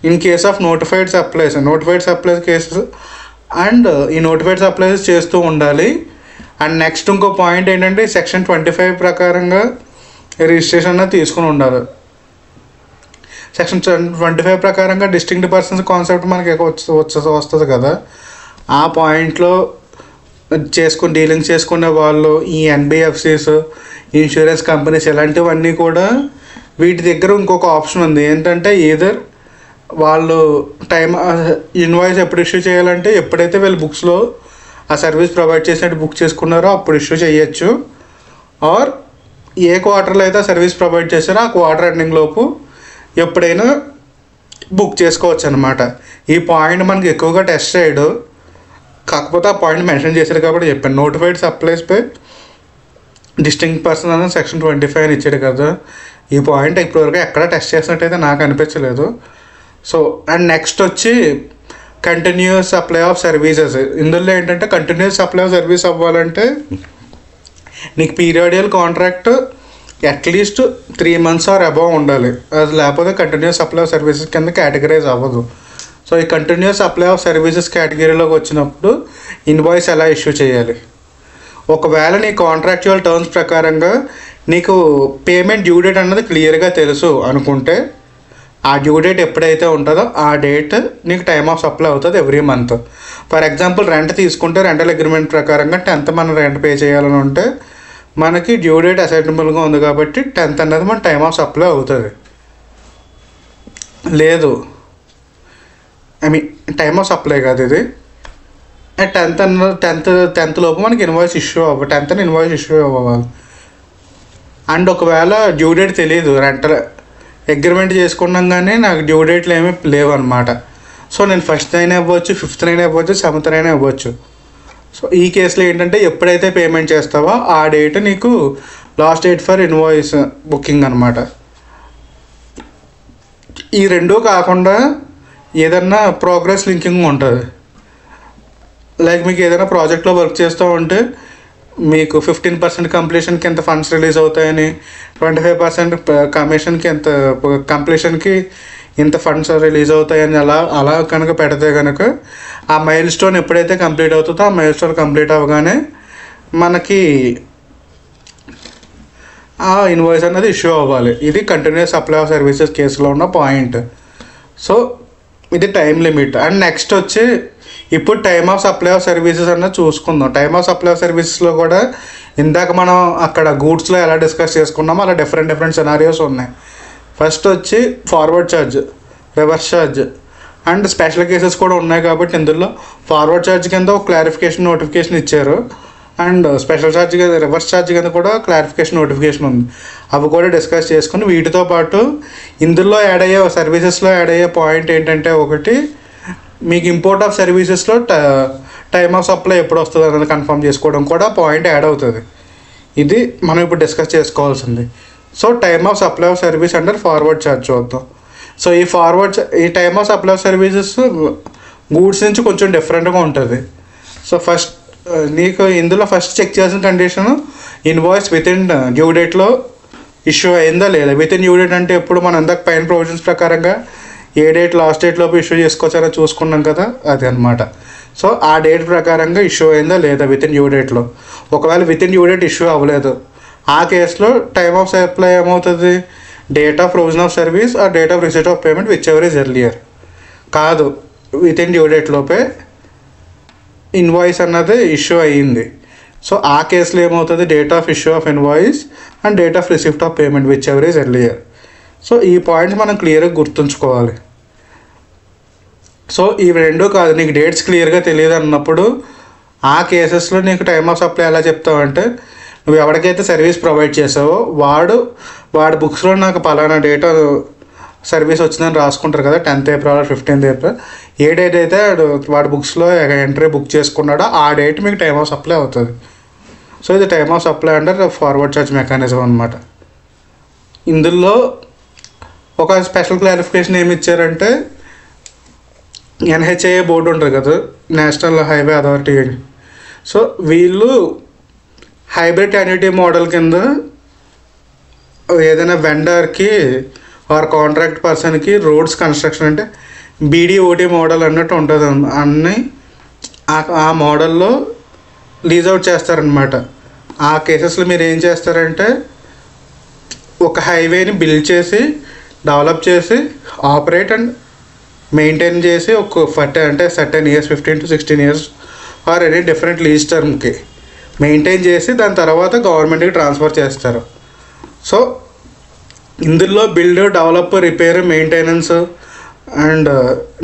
in case of notified supplies cases and ఈ నోటిఫైడ్ సప్లైస్ చేస్తూ ఉండాలి. అండ్ నెక్స్ట్ ఇంకో పాయింట్ ఏంటంటే సెక్షన్ 25 ప్రకారంగా రిజిస్ట్రేషన్ అనేది తీసుకుని ఉండాలి. సెక్షన్ 25 ప్రకారంగా డిస్టింక్ట్ పర్సన్స్ కాన్సెప్ట్ మనకి వస్తుంది కదా, ఆ పాయింట్లో డీలింగ్స్ చేసుకునే వాళ్ళు ఈ ఎన్బిఎఫ్సిస్, ఇన్సూరెన్స్ కంపెనీస్ ఇలాంటివన్నీ కూడా వీటి దగ్గర ఇంకొక ఆప్షన్ ఉంది. ఏంటంటే ఈదర్ వాళ్ళు ఇన్వాయిస్ ఎప్పుడు ఇష్యూ చేయాలంటే ఎప్పుడైతే వీళ్ళు బుక్స్లో ఆ సర్వీస్ ప్రొవైడ్ చేసినట్టు బుక్ చేసుకున్నారో అప్పుడు ఇష్యూ చేయొచ్చు, ఆర్ ఏ క్వార్టర్లో అయితే ఆ సర్వీస్ ప్రొవైడ్ చేశారో ఆ క్వార్టర్ ఎండింగ్ లోపు ఎప్పుడైనా బుక్ చేసుకోవచ్చు అనమాట. ఈ పాయింట్ మనకి ఎక్కువగా టెస్ట్ చేయడు, కాకపోతే ఆ పాయింట్ మెన్షన్ చేశారు కాబట్టి చెప్పాను. నోటిఫైడ్ సప్లైస్ పై డిస్టింక్ట్ పర్సన్ అనేది సెక్షన్ 25 అని ఇచ్చాడు కదా, ఈ పాయింట్ ఇప్పటివరకు ఎక్కడ టెస్ట్ చేసినట్టయితే నాకు అనిపించలేదు. సో అండ్ నెక్స్ట్ వచ్చి కంటిన్యూస్ సప్లై ఆఫ్ సర్వీసెస్. ఇందులో ఏంటంటే కంటిన్యూస్ సప్లై ఆఫ్ సర్వీస్ అవ్వాలంటే నీకు periodical contract at least 3 months or above ఉండాలి. అది లేకపోతే కంటిన్యూస్ సప్లై ఆఫ్ సర్వీసెస్ కింద కేటగరైజ్ అవ్వదు. సో ఈ కంటిన్యూస్ సప్లై ఆఫ్ సర్వీసెస్ కేటగిరీలోకి వచ్చినప్పుడు ఇన్వాయిస్ ఎలా ఇష్యూ చేయాలి? ఒకవేళ నీ కాంట్రాక్చువల్ టర్మ్స్ ప్రకారంగా నీకు పేమెంట్ డ్యూ డేట్ అన్నది క్లియర్గా తెలుసు అనుకుంటే ఆ డ్యూ డేట్ ఎప్పుడైతే ఉంటుందో ఆ డేట్ నీకు టైమ్ ఆఫ్ సప్లై అవుతుంది every month. For example rent తీసుకుంటే రెంటల్ అగ్రిమెంట్ ప్రకారంగా 10th మనం రెంట్ పే చేయాలని ఉంటే మనకి డ్యూ డేట్ అసైనబుల్గా ఉంది కాబట్టి 10th అనేది మన టైమ్ ఆఫ్ సప్లై అవుతుంది. లేదు టైమ్ ఆఫ్ సప్లై కాదు ఇది, 10th లోపు మనకి invoice issue 10th invoice issue అవ్వాలి. అండ్ ఒకవేళ డ్యూ డేట్ తెలియదు, రెంటల్ అగ్రిమెంట్ చేసుకున్నాం కానీ నాకు డ్యూ డేట్లు ఏమీ లేవు అనమాట. సో నేను 1st అయినా ఇవ్వచ్చు, 5th అయినా ఇవ్వచ్చు, 7th అయినా ఇవ్వచ్చు. సో ఈ కేసులో ఏంటంటే ఎప్పుడైతే పేమెంట్ చేస్తావో ఆ డేట్ నీకు last date for invoice booking అనమాట. ఈ రెండూ కాకుండా ఏదన్నా ప్రోగ్రెస్ లింకింగ్ ఉంటుంది. లైక్ మీకు ఏదైనా ప్రాజెక్ట్లో వర్క్ చేస్తూ ఉంటే మీకు 15% కంప్లీషన్కి ఎంత ఫండ్స్ రిలీజ్ అవుతాయని, 25% కమిషన్కి ఎంత కంప్లీషన్కి ఇంత ఫండ్స్ రిలీజ్ అవుతాయని అలా కనుక పెడితే కనుక ఆ మైల్ స్టోన్ ఎప్పుడైతే కంప్లీట్ అవుతుందో ఆ మైల్ స్టోన్ కంప్లీట్ అవ్వగానే మనకి ఆ ఇన్వాయిస్ అనేది ఇష్యూ అవ్వాలి. ఇది కంటిన్యూస్ సప్లై ఆఫ్ సర్వీసెస్ కేసులో ఉన్న పాయింట్. సో ఇది టైం లిమిట్. అండ్ నెక్స్ట్ వచ్చి ఇప్పుడు time of supply of services అన్నది చూసుకుందాం. టైమ్ ఆఫ్ సప్లై ఆఫ్ సర్వీసెస్లో కూడా ఇందాక మనం అక్కడ గూడ్స్లో ఎలా డిస్కస్ చేసుకున్నామో అలా డిఫరెంట్ సినారియోస్ ఉన్నాయి. ఫస్ట్ వచ్చి forward charge, reverse charge and special cases కూడా ఉన్నాయి. కాబట్టి ఇందులో ఫార్వర్డ్ ఛార్జ్ కింద ఒక క్లారిఫికేషన్ నోటిఫికేషన్ ఇచ్చారు, అండ్ స్పెషల్ ఛార్జ్ కింద రివర్స్ ఛార్జ్ కింద కూడా క్లారిఫికేషన్ నోటిఫికేషన్ ఉంది. అవి కూడా డిస్కస్ చేసుకుని వీటితో పాటు ఇందులో సర్వీసెస్లో యాడ్ అయ్యే పాయింట్ ఏంటంటే ఒకటి మీకు ఇంపోర్ట్ ఆఫ్ సర్వీసెస్లో టైమ్ ఆఫ్ సప్లై ఎప్పుడు వస్తుంది అనేది కన్ఫర్మ్ చేసుకోవడం కూడా పాయింట్ యాడ్ అవుతుంది. ఇది మనం ఇప్పుడు డిస్కస్ చేసుకోవాల్సింది. So time of supply of service under forward charge చూద్దాం. సో ఈ time of supply of services goods నుంచి కొంచెం డిఫరెంట్గా ఉంటుంది. సో ఫస్ట్ నీకు ఇందులో ఫస్ట్ చెక్ చేయాల్సిన condition invoice within due డేట్లో ఇష్యూ అయిందా లేదా. విత్ ఇన్ డ్యూ డేట్ అంటే ఎప్పుడు మనం ఇందాక పైన ప్రొవిజన్స్ ప్రకారంగా ఏ డేట్ లాస్ట్ డేట్ లోపు ఇష్యూ చేసుకోవచ్చారో చూసుకున్నాం కదా, అది అనమాట. సో ఆ డేట్ ప్రకారంగా ఇష్యూ అయిందా లేదా విత్ ఇన్ డ్యూ డేట్లో. ఒకవేళ within due date issue అవ్వలేదు, ఆ కేసులో టైమ్ ఆఫ్ సప్లై ఏమవుతుంది, date of provision of service or date of receipt of payment which ever is earlier. కాదు, విత్ ఇన్ డ్యూ డేట్ లోపే ఇన్వాయిస్ అన్నది issue అయ్యింది. సో ఆ కేసులో ఏమవుతుంది, date of issue of invoice and date of receipt of payment which ever is earlier. So ఈ points మనం క్లియర్గా గుర్తుంచుకోవాలి. సో ఇవి రెండూ కాదు, నీకు డేట్స్ క్లియర్గా తెలియదు అన్నప్పుడు ఆ కేసెస్లో నీకు టైమ్ ఆఫ్ సప్లై ఎలా చెప్తావంటే నువ్వు ఎవరికైతే సర్వీస్ ప్రొవైడ్ చేసావో వాడి బుక్స్లో నాకు పలానా డేట్ సర్వీస్ వచ్చిందని రాసుకుంటారు కదా, 10th April 15th April, ఏ డేట్ అయితే వాడి బుక్స్లో ఎంట్రీ బుక్ చేసుకున్నాడో ఆ డేట్ మీకు టైమ్ ఆఫ్ సప్లై అవుతుంది. సో ఇది time of supply under forward charge mechanism అనమాట. ఇందులో ఒక స్పెషల్ క్లారిఫికేషన్ ఏమి ఇచ్చారంటే NHAA బోర్డు ఉంటుంది కదా, నేషనల్ హైవే అథారిటీ. సో వీళ్ళు హైబ్రిడ్ యాన్యుటీ మోడల్ కింద ఏదైనా వెండర్కి ఆర్ కాంట్రాక్ట్ పర్సన్కి రోడ్స్ కన్స్ట్రక్షన్ అంటే బీడీఓటీ మోడల్ అన్నట్టు ఉంటుంది. అన్నీ ఆ మోడల్లో లీజ్ అవుట్ చేస్తారనమాట. ఆ కేసెస్లో మీరు ఏం చేస్తారంటే ఒక హైవేని బిల్డ్ చేసి డెవలప్ చేసి ఆపరేట్ అండ్ మెయింటైన్ చేసి ఒక అంటే certain years 15 to 16 years or any different lease టర్మ్కి మెయింటైన్ చేసి దాని తర్వాత గవర్నమెంట్కి ట్రాన్స్ఫర్ చేస్తారు. సో ఇందులో build, develop, repair, maintenance and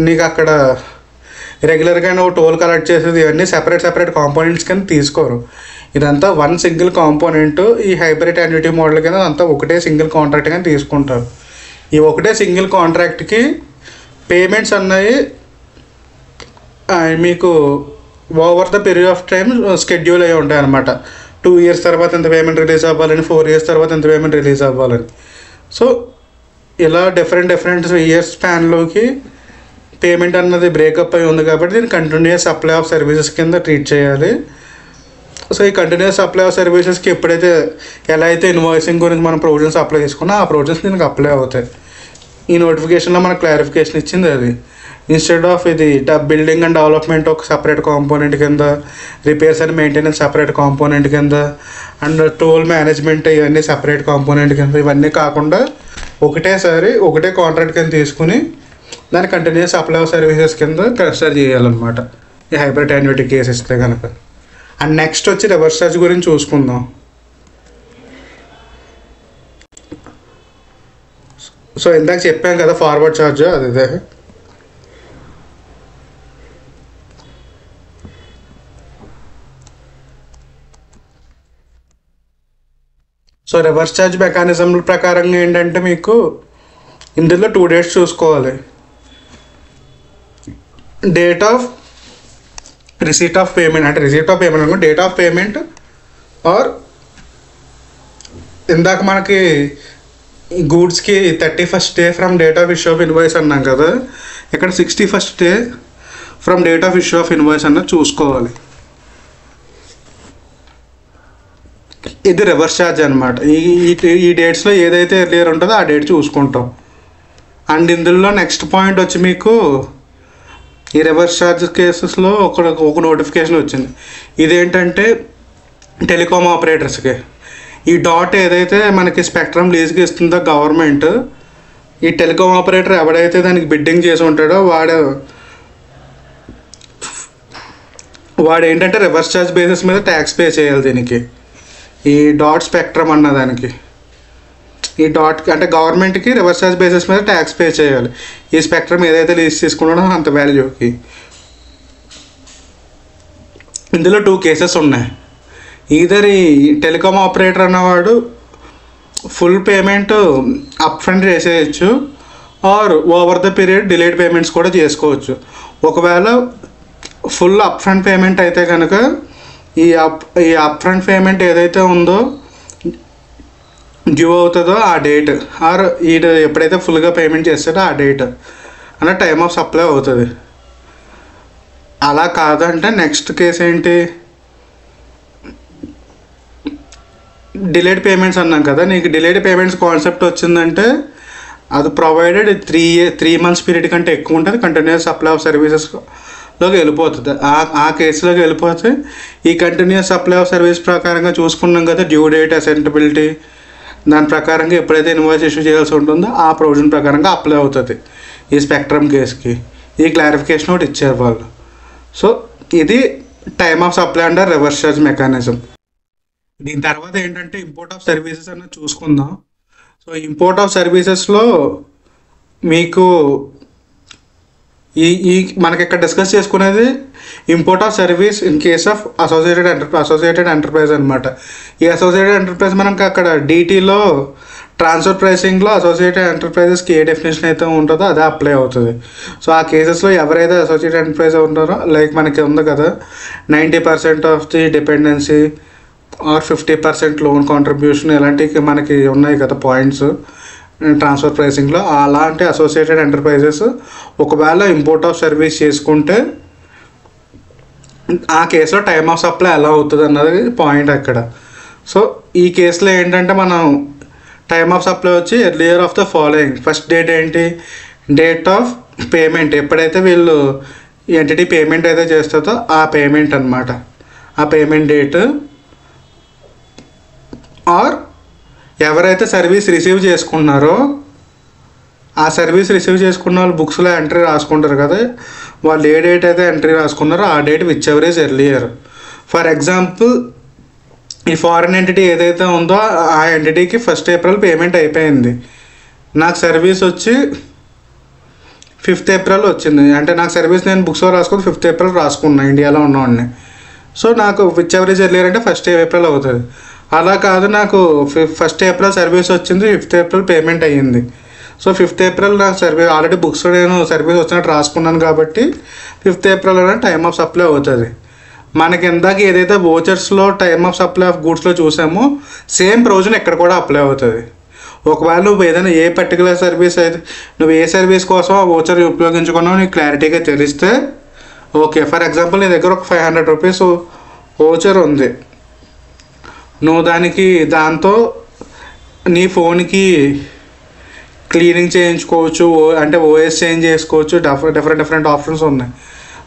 నీకు అక్కడ రెగ్యులర్గా నువ్వు టోల్ కలెక్ట్ చేసేది ఇవన్నీ సెపరేట్ కాంపోనెంట్స్ కింద తీసుకోరు. ఇదంతా వన్ సింగిల్ కాంపోనెంట్. ఈ హైబ్రిడ్ యాన్యుటీ మోడల్ కింద అంతా ఒకటే సింగిల్ కాంట్రాక్ట్ కింద తీసుకుంటారు. ఈ ఒకటే సింగిల్ కాంట్రాక్ట్కి పేమెంట్స్ అన్నవి మీకు over the period of time schedule అయ్యి ఉంటాయి అన్నమాట. 2 years తర్వాత ఎంత పేమెంట్ రిలీజ్ అవ్వాలని, 4 years తర్వాత ఎంత పేమెంట్ రిలీజ్ అవ్వాలని. సో ఇలా డిఫరెంట్ ఇయర్స్ స్పాన్లోకి పేమెంట్ అన్నది బ్రేకప్ అయి ఉంది కాబట్టి దీన్ని కంటిన్యూస్ సప్లై ఆఫ్ సర్వీసెస్ కింద ట్రీట్ చేయాలి. సో ఈ కంటిన్యూస్ సప్లై ఆఫ్ సర్వీసెస్కి ఎప్పుడైతే ఎలా అయితే ఇన్వాయిసింగ్ గురించి మనం ప్రొవిజన్స్ అప్లై చేసుకున్నా ఆ ప్రొవిజన్స్ దీనికి అప్లై అవుతాయి. ఈ నోటిఫికేషన్లో మనకు క్లారిఫికేషన్ ఇచ్చింది అది. ఇన్స్టెడ్ ఆఫ్ ఇది బిల్డింగ్ అండ్ డెవలప్మెంట్ ఒక సపరేట్ కాంపోనెంట్ కింద, repairs and maintenance separate component కింద, అండ్ టోల్ మేనేజ్మెంట్ ఇవన్నీ సపరేట్ కాంపోనెంట్ కింద, ఇవన్నీ కాకుండా ఒకటే కాంట్రాక్ట్ కింద తీసుకుని దాన్ని కంటిన్యూస్ సప్లై ఆఫ్ సర్వీసెస్ కింద కన్సిడర్ చేయాలన్నమాట ఈ హైబ్రిడ్ యాన్యుటీ కేసు ఇస్తే కనుక. అండ్ నెక్స్ట్ వచ్చి రివర్స్ ఛార్జ్ గురించి చూసుకుందాం. సో ఇందాక చెప్పాం కదా ఫార్వర్డ్ ఛార్జ్ అదే. సో రివర్స్ ఛార్జ్ మెకానిజం ప్రకారంగా ఏంటంటే మీకు ఇందులో 2 dates చూసుకోవాలి. Date of receipt of payment అంటే డేట్ ఆఫ్ పేమెంట్ ఆర్ ఇందాక మనకి గూడ్స్కి 31st day from date of issue of invoice అన్నాం కదా, ఇక్కడ 61st day from date of issue of invoice అన్నది చూసుకోవాలి. ఇది రివర్స్ ఛార్జ్ అనమాట. ఈ డేట్స్లో ఏదైతే ఎర్లియర్ ఉంటుందో ఆ డేట్ చూసుకుంటాం. అండ్ ఇందులో నెక్స్ట్ పాయింట్ వచ్చి మీకు ఈ రివర్స్ ఛార్జ్ కేసెస్లో ఒక నోటిఫికేషన్ వచ్చింది. ఇదేంటంటే టెలికామ్ ఆపరేటర్స్కి ఈ డాట్ ఏదైతే మనకి స్పెక్ట్రమ్ లీజ్కి ఇస్తుందో గవర్నమెంట్, ఈ టెలికామ్ ఆపరేటర్ ఎవడైతే దానికి బిడ్డింగ్ చేసి ఉంటాడో వాడు ఏంటంటే రివర్స్ ఛార్జ్ బేసిస్ మీద ట్యాక్స్ పే చేయాలి దీనికి. ఈ డాట్ స్పెక్ట్రమ్ అన్నదానికి ఈ డాట్ అంటే గవర్నమెంట్కి రివర్స్ ఛార్జ్ బేసిస్ మీద ట్యాక్స్ పే చేయాలి ఈ స్పెక్ట్రమ్ ఏదైతే లీజ్ తీసుకున్నాడో అంత వాల్యూకి. ఇందులో 2 cases ఉన్నాయి. ఈధర్ ఈ టెలికామ్ ఆపరేటర్ అన్నవాడు ఫుల్ పేమెంట్ అప్ ఫ్రంట్ చేసేయచ్చు or over the period delayed payments కూడా చేసుకోవచ్చు. ఒకవేళ ఫుల్ అప్ ఫ్రంట్ పేమెంట్ అయితే కనుక ఈ అప్ ఫ్రంట్ పేమెంట్ ఏదైతే ఉందో డ్యూ అవుతుందో ఆ డేట్ ఆర్ ఈ ఎప్పుడైతే ఫుల్గా పేమెంట్ చేస్తాడో ఆ డేట్ అన్న టైమ్ ఆఫ్ సప్లై అవుతుంది. అలా కాదంటే నెక్స్ట్ కేసు ఏంటి, డిలేడ్ పేమెంట్స్ అన్నాం కదా, నీకు డిలేడ్ పేమెంట్స్ కాన్సెప్ట్ వచ్చిందంటే అది ప్రొవైడెడ్ 3 months పీరియడ్ కంటే ఎక్కువ ఉంటుంది, కంటిన్యూస్ సప్లై ఆఫ్ సర్వీసెస్లోకి వెళ్ళిపోతుంది. ఆ కేసులోకి వెళ్ళిపోతే ఈ కంటిన్యూస్ సప్లై ఆఫ్ సర్వీస్ ప్రకారంగా చూసుకున్నాం కదా, డ్యూ డేట్, అసెంటబిలిటీ, దాని ప్రకారంగా ఎప్పుడైతే ఇన్వాయిస్ ఇష్యూ చేయాల్సి ఉంటుందో ఆ ప్రొవిజన్ ప్రకారంగా అప్లై అవుతుంది ఈ స్పెక్ట్రమ్ కేసుకి. ఈ క్లారిఫికేషన్ ఒకటి ఇచ్చారు వాళ్ళు. సో ఇది time of supply under reverse charge mechanism. దీని తర్వాత ఏంటంటే ఇంపోర్ట్ ఆఫ్ సర్వీసెస్ అన్నది చూసుకుందాం. సో ఇంపోర్ట్ ఆఫ్ సర్వీసెస్లో మీకు మనకి ఇక్కడ డిస్కస్ చేసుకునేది import of service in case of associated enterprise అనమాట. ఈ అసోసియేటెడ్ ఎంటర్ప్రైజ్ మనకి అక్కడ డీటీలో ట్రాన్స్ఫర్ ప్రైసింగ్లో అసోసియేటెడ్ ఎంటర్ప్రైజెస్కి ఏ డెఫినేషన్ అయితే ఉంటుందో అదే అప్లై అవుతుంది. సో ఆ కేసెస్లో ఎవరైతే అసోసియేటెడ్ ఎంటర్ప్రైజ్ ఉంటారో లైక్ మనకి ఉంది కదా 90% of the dependency or 50% loan contribution, ఇలాంటివి మనకి ఉన్నాయి కదా పాయింట్స్ ట్రాన్స్ఫర్ ప్రైసింగ్లో. అలాంటి అసోసియేటెడ్ ఎంటర్ప్రైజెస్ ఒకవేళ ఇంపోర్ట్ ఆఫ్ సర్వీస్ చేసుకుంటే ఆ కేసులో టైమ్ ఆఫ్ సప్లై ఎలా అవుతుంది అన్నది పాయింట్ అక్కడ. సో ఈ కేసులో ఏంటంటే మనం టైమ్ ఆఫ్ సప్లై వచ్చి earlier of the following. First date ఏంటి? Date of payment. ఎప్పుడైతే వీళ్ళు ఎంటిటీ పేమెంట్ అయితే చేస్తుందో ఆ పేమెంట్ అనమాట, ఆ పేమెంట్ డేట్. ఆర్ ఎవరైతే సర్వీస్ రిసీవ్ చేసుకున్నారో ఆ సర్వీస్ రిసీవ్ చేసుకున్న వాళ్ళు బుక్స్లో ఎంట్రీ రాసుకుంటారు కదా, వాళ్ళు ఏ డేట్ అయితే ఎంట్రీ రాసుకున్నారో ఆ date which ever is earlier. For example ఈ ఫారెన్ ఎంటిటీ ఏదైతే ఉందో ఆ ఎంటిటీకి 1st April పేమెంట్ అయిపోయింది. నాకు సర్వీస్ వచ్చి 5th April వచ్చింది. అంటే నాకు సర్వీస్ నేను బుక్స్లో రాసుకుని 5th April రాసుకున్నా ఇండియాలో ఉన్నవాడిని. సో నాకు విచ్ ఎవర్ ఈజ్ ఎర్లియర్ అంటే 1st April అవుతుంది. అలా కాదు, నాకు 1st April సర్వీస్ వచ్చింది, 5th April పేమెంట్ అయ్యింది. సో 5th April నాకు సర్వీస్ ఆల్రెడీ బుక్స్లో నేను సర్వీస్ వచ్చినట్టు రాసుకున్నాను కాబట్టి 5th April అనేది టైమ్ ఆఫ్ సప్లై అవుతుంది. మనకి ఇందాక ఏదైతే వోచర్స్లో టైమ్ ఆఫ్ సప్లై ఆఫ్ గూడ్స్లో చూసామో సేమ్ ప్రొవిజన్ ఇక్కడ కూడా అప్లై అవుతుంది. ఒకవేళ నువ్వు ఏదైనా ఏ పర్టికులర్ సర్వీస్ అయితే నువ్వు ఏ సర్వీస్ కోసం ఆ వోచర్ ఉపయోగించుకున్నావు నీకు క్లారిటీగా తెలిస్తే ఓకే. ఫర్ ఎగ్జాంపుల్ నీ దగ్గర ఒక 500 రూపీస్ వోచర్ ఉంది, నువ్వు దాంతో నీ ఫోన్కి క్లీనింగ్ చేయించుకోవచ్చు, అంటే ఓఎస్ చేంజ్ చేసుకోవచ్చు, డిఫరెంట్ ఆప్షన్స్ ఉన్నాయి.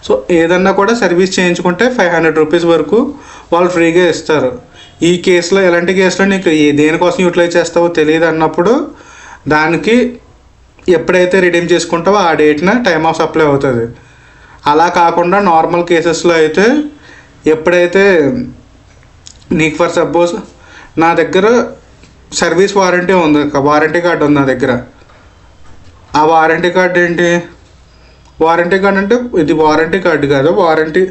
సో ఏదన్నా కూడా సర్వీస్ చేయించుకుంటే 500 రూపీస్ వరకు వాళ్ళు ఫ్రీగా ఇస్తారు. ఈ కేసులో ఎలాంటి కేసులో నీకు దేనికోసం యూటిలైజ్ చేస్తావో తెలియదు అన్నప్పుడు దానికి ఎప్పుడైతే రిడీమ్ చేసుకుంటావో ఆ డేట్న టైమ్ ఆఫ్ సప్లై అవుతుంది. అలా కాకుండా నార్మల్ కేసెస్లో అయితే ఎప్పుడైతే నీకు ఫర్ సపోజ్ నా దగ్గర సర్వీస్ వారంటీ ఉంది, వారంటీ కార్డు ఉంది నా దగ్గర. ఆ వారంటీ కార్డు ఏంటి? వారంటీ కార్డు అంటే ఇది వారంటీ కార్డు కాదు, వారంటీ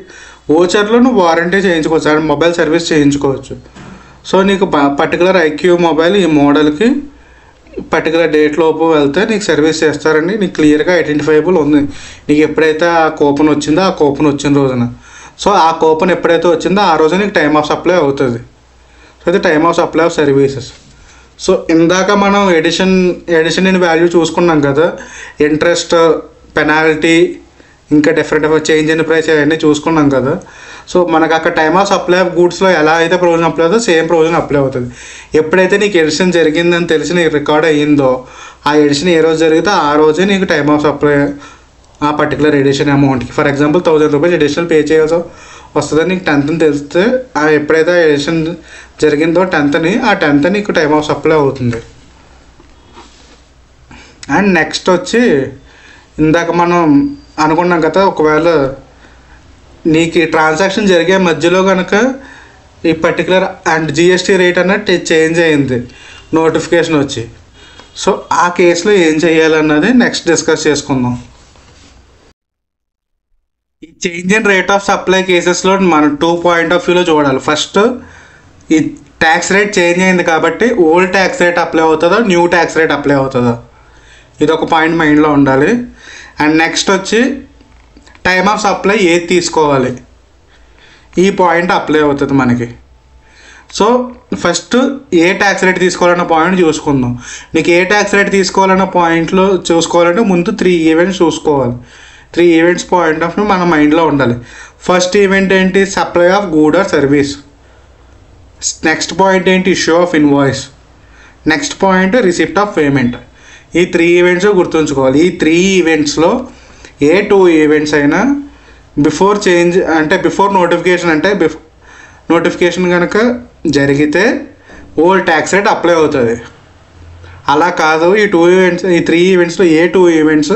ఓచర్లో నువ్వు వారంటీ చేయించుకోవచ్చు, అంటే మొబైల్ సర్వీస్ చేయించుకోవచ్చు. సో నీకు పర్టికులర్ ఐక్యూ మొబైల్ ఈ మోడల్కి పర్టికులర్ డేట్ లోపు వెళ్తే నీకు సర్వీస్ చేస్తారని నీకు క్లియర్గా ఐడెంటిఫైబుల్ ఉంది. నీకు ఎప్పుడైతే ఆ కూపన్ వచ్చిందో ఆ కూపన్ వచ్చిన రోజున, సో ఆ కూపన్ ఎప్పుడైతే వచ్చిందో ఆ రోజు నీకు టైమ్ ఆఫ్ సప్లై అవుతుంది. సో ఇది time of supply of services. So ఇందాక మనం ఎడిషన్ ఇన్ వాల్యూ చూసుకున్నాం కదా, ఇంట్రెస్ట్, పెనాల్టీ, ఇంకా డిఫరెంట్ చేంజ్ ఇన్ ప్రైస్ అవన్నీ చూసుకున్నాం కదా. సో మనకు అక్కడ టైమ్ ఆఫ్ సప్లై ఆఫ్ గూడ్స్లో ఎలా అయితే ప్రొవిజన్ అప్లై అవుతుందో సేమ్ ప్రొవిజన్ అప్లై అవుతుంది. ఎప్పుడైతే నీకు ఎడిషన్ జరిగిందని తెలిసి నీకు రికార్డ్ అయ్యిందో ఆ ఎడిషన్ ఏ రోజు జరిగితే ఆ రోజే నీకు టైమ్ ఆఫ్ సప్లై ఆ పర్టికులర్ ఎడిషన్ అమౌంట్కి. For example 1000 rupees additional pay చేయాల్సి వస్తుందని నీకు 10th తెలిస్తే ఆ ఎప్పుడైతే ఎడిషన్ జరిగిందో 10th ఆ 10th నీకు టైమ్ ఆఫ్ సప్లై అవుతుంది. అండ్ నెక్స్ట్ వచ్చి ఇందాక మనం అనుకున్నాం కదా, ఒకవేళ నీకు ఈ ట్రాన్సాక్షన్ జరిగే మధ్యలో కనుక ఈ పర్టికులర్ అండ్ జిఎస్టీ రేట్ అన్నట్టు చేంజ్ అయింది నోటిఫికేషన్ వచ్చి, సో ఆ కేసులో ఏం చేయాలన్నది నెక్స్ట్ డిస్కస్ చేసుకుందాం. ఈ change in rate of supply కేసెస్లో మనం 2 పాయింట్ ఆఫ్ వ్యూలో చూడాలి. ఫస్ట్ ఈ ట్యాక్స్ రేట్ చేంజ్ అయింది కాబట్టి ఓల్డ్ ట్యాక్స్ రేట్ అప్లై అవుతుందో న్యూ ట్యాక్స్ రేట్ అప్లై అవుతుందో ఇది ఒక పాయింట్ మైండ్లో ఉండాలి. అండ్ నెక్స్ట్ వచ్చి టైమ్ ఆఫ్ సప్లై ఏది తీసుకోవాలి ఈ పాయింట్ అప్లై అవుతుంది మనకి. సో ఫస్ట్ ఏ ట్యాక్స్ రేట్ తీసుకోవాలన్న పాయింట్ చూసుకుందాం. నీకు ఏ ట్యాక్స్ రేట్ తీసుకోవాలన్న పాయింట్లో చూసుకోవాలంటే ముందు 3 ఈవెంట్స్ చూసుకోవాలి. 3 ఈవెంట్స్ పాయింట్ ఆఫ్ వ్యూ మన మైండ్లో ఉండాలి. ఫస్ట్ ఈవెంట్ ఏంటి? Supply of good or service. Next point ఏంటి? Issue of invoice. Next point receipt of payment. ఈ 3 ఈవెంట్స్ గుర్తుంచుకోవాలి. ఈ 3 ఈవెంట్స్లో ఏ 2 ఈవెంట్స్ అయినా బిఫోర్ చేంజ్ అంటే బిఫోర్ నోటిఫికేషన్ అంటే నోటిఫికేషన్ కనుక జరిగితే ఓల్డ్ ట్యాక్స్ రేట్ అప్లై అవుతుంది. అలా కాదు, ఈ 3 ఈవెంట్స్లో ఏ 2 ఈవెంట్స్